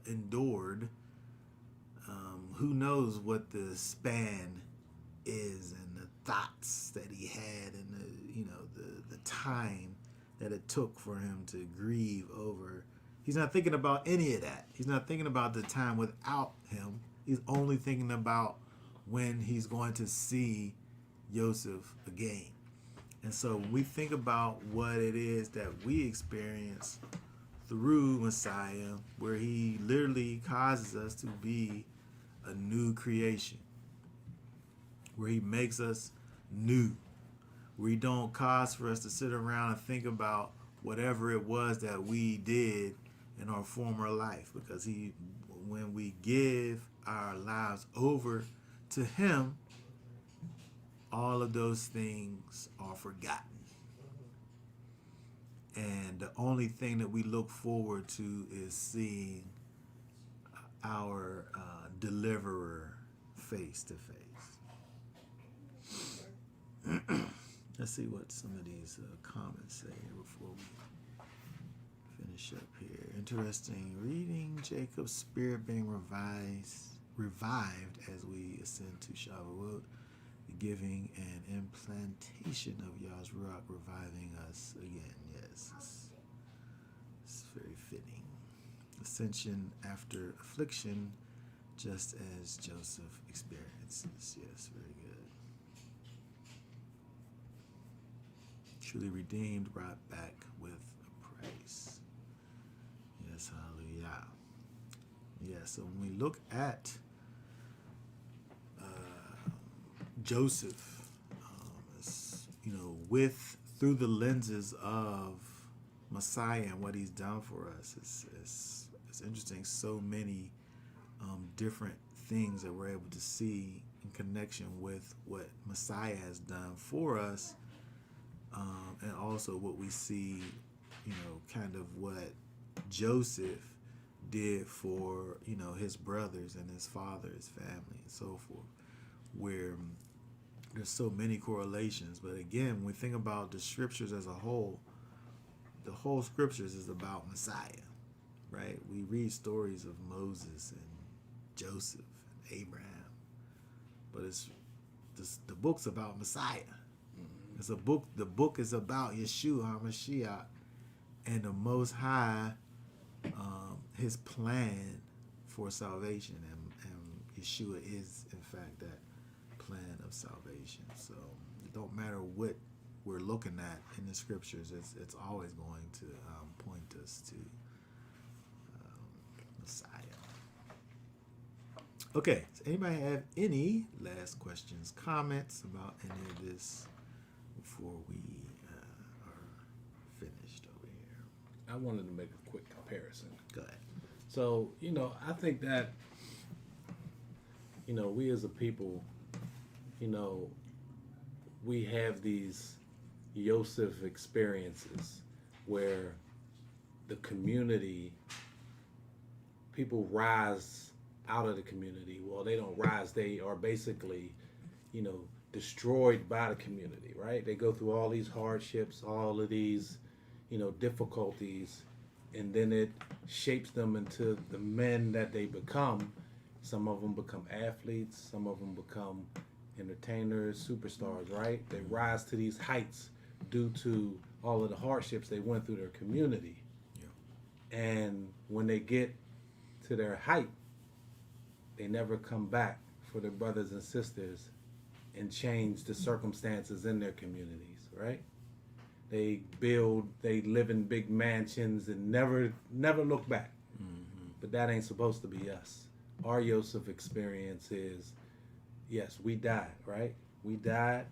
endured. Who knows what the span is and the thoughts that he had and the time that it took for him to grieve over. He's not thinking about any of that. He's not thinking about the time without him. He's only thinking about when he's going to see Yosef again. And so when we think about what it is that we experience through Messiah, where he literally causes us to be a new creation, where he makes us new, where he don't cause for us to sit around and think about whatever it was that we did in our former life, because when we give our lives over to him, all of those things are forgotten. And the only thing that we look forward to is seeing our deliverer face to face. Let's see what some of these comments say here before we finish up here. Interesting reading. Jacob's spirit being revived as we ascend to Shavuot. Giving an implantation of Yah's Ruach, reviving us again. Yes, it's very fitting. Ascension after affliction, just as Joseph experiences. Yes, very good. Truly redeemed, brought back with a price. Yes, hallelujah. Yeah, so when we look at Joseph, through the lenses of Messiah and what he's done for us, it's interesting. So many different things that we're able to see in connection with what Messiah has done for us, and also what we see, kind of what Joseph did for his brothers and his father, his family, and so forth, where there's so many correlations. But again, when we think about the scriptures as a whole, the whole scriptures is about Messiah, right? We read stories of Moses and Joseph and Abraham, but the book's about Messiah. It's a book. The book is about Yeshua HaMashiach and the Most High, his plan for salvation, and Yeshua is in fact that plan of salvation. So it don't matter what we're looking at in the scriptures, it's always going to point us to Messiah. Okay, does anybody have any last questions, comments about any of this before we are finished over here? I wanted to make a quick comparison. Go ahead. So, I think that, we as a people, we have these Yosef experiences where the community, people rise out of the community. Well, they don't rise. They are basically, destroyed by the community, right? They go through all these hardships, all of these, difficulties, and then it shapes them into the men that they become. Some of them become athletes. Some of them become entertainers, superstars, right? They rise to these heights due to all of the hardships they went through their community. Yeah. And when they get to their height, they never come back for their brothers and sisters and change the circumstances in their communities, right? They live in big mansions and never look back. But that ain't supposed to be us. Our Yosef experience is, yes, we died, right? We died,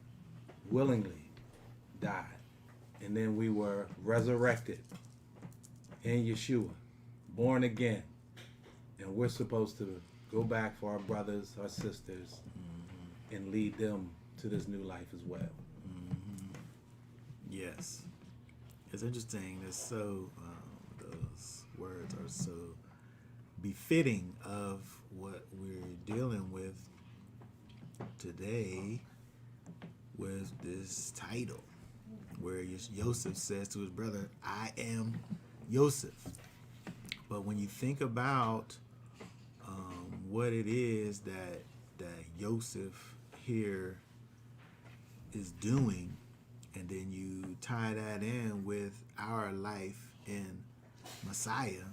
willingly died. And then we were resurrected in Yeshua, born again. And we're supposed to go back for our brothers, our sisters, and lead them to this new life as well. Yes. It's interesting. It's so, those words are so befitting of what we're dealing with today with this title, where Yosef says to his brother, I am Yosef. But when you think about what it is that Yosef here is doing, and then you tie that in with our life in Messiah,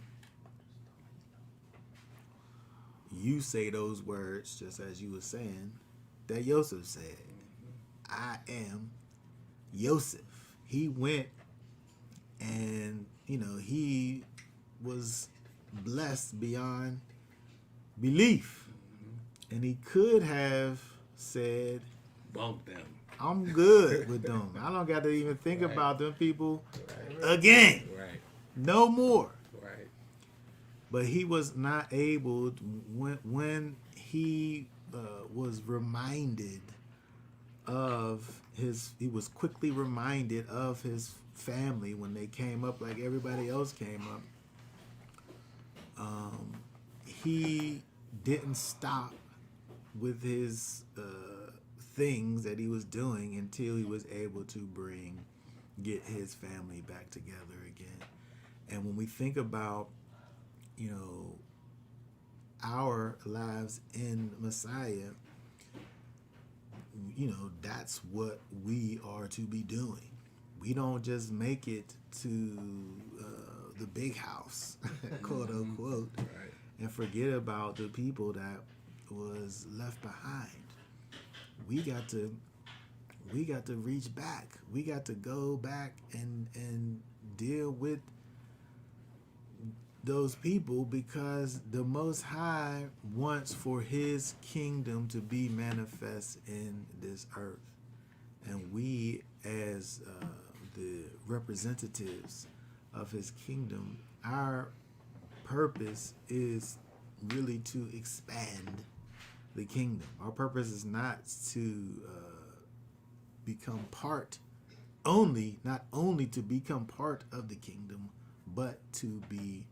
you say those words just as you were saying that Yosef said. I am Yosef. He went and, he was blessed beyond belief. And he could have said, Bump them. I'm good with them. I don't got to even think about them people again. Right. No more. Right. But he was not able to, when he was reminded of he was quickly reminded of his family when they came up like everybody else came up. He didn't stop with his things that he was doing until he was able to get his family back together again. And when we think about, our lives in Messiah, that's what we are to be doing. We don't just make it to the big house, quote unquote, Right. and forget about the people that was left behind. We got to reach back. We got to go back and deal with those people, because the Most High wants for his kingdom to be manifest in this earth. And we, as the representatives of his kingdom, our purpose is really to expand the kingdom. Our purpose is not to become not only to become part of the kingdom, but to be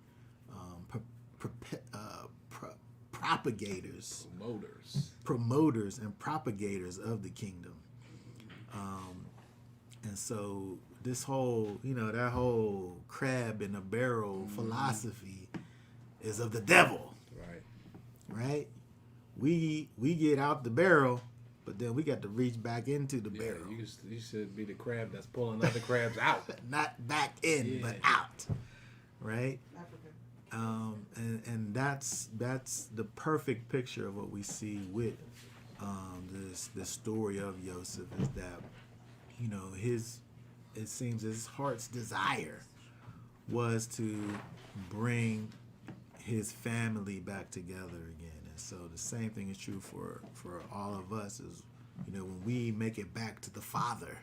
promoters and propagators of the kingdom. And so this whole, that whole crab in a barrel philosophy is of the devil. Right? We get out the barrel, but then we got to reach back into the barrel. You should be the crab that's pulling other crabs out. Not back in, but out. Right? And that's the perfect picture of what we see with this story of Yosef, is that it seems his heart's desire was to bring his family back together again. And so the same thing is true for all of us, is when we make it back to the Father,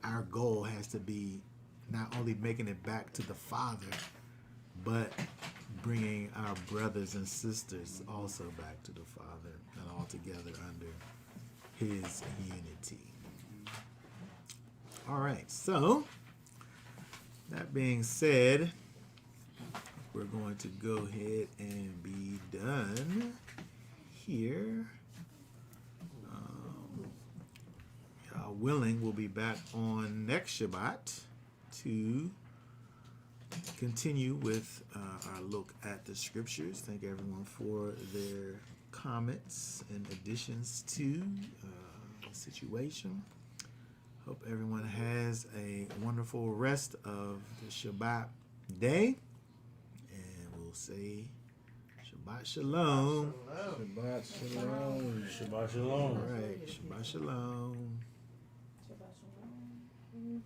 our goal has to be not only making it back to the Father, but bringing our brothers and sisters also back to the Father, and all together under his unity. All right, so that being said, we're going to go ahead and be done here. God willing, we'll be back on next Shabbat to continue with our look at the scriptures. Thank everyone for their comments and additions to the situation. Hope everyone has a wonderful rest of the Shabbat day. And we'll say Shabbat. Shabbat shalom. Shabbat shalom. Shabbat All shalom. right. Shabbat shalom. Shabbat shalom.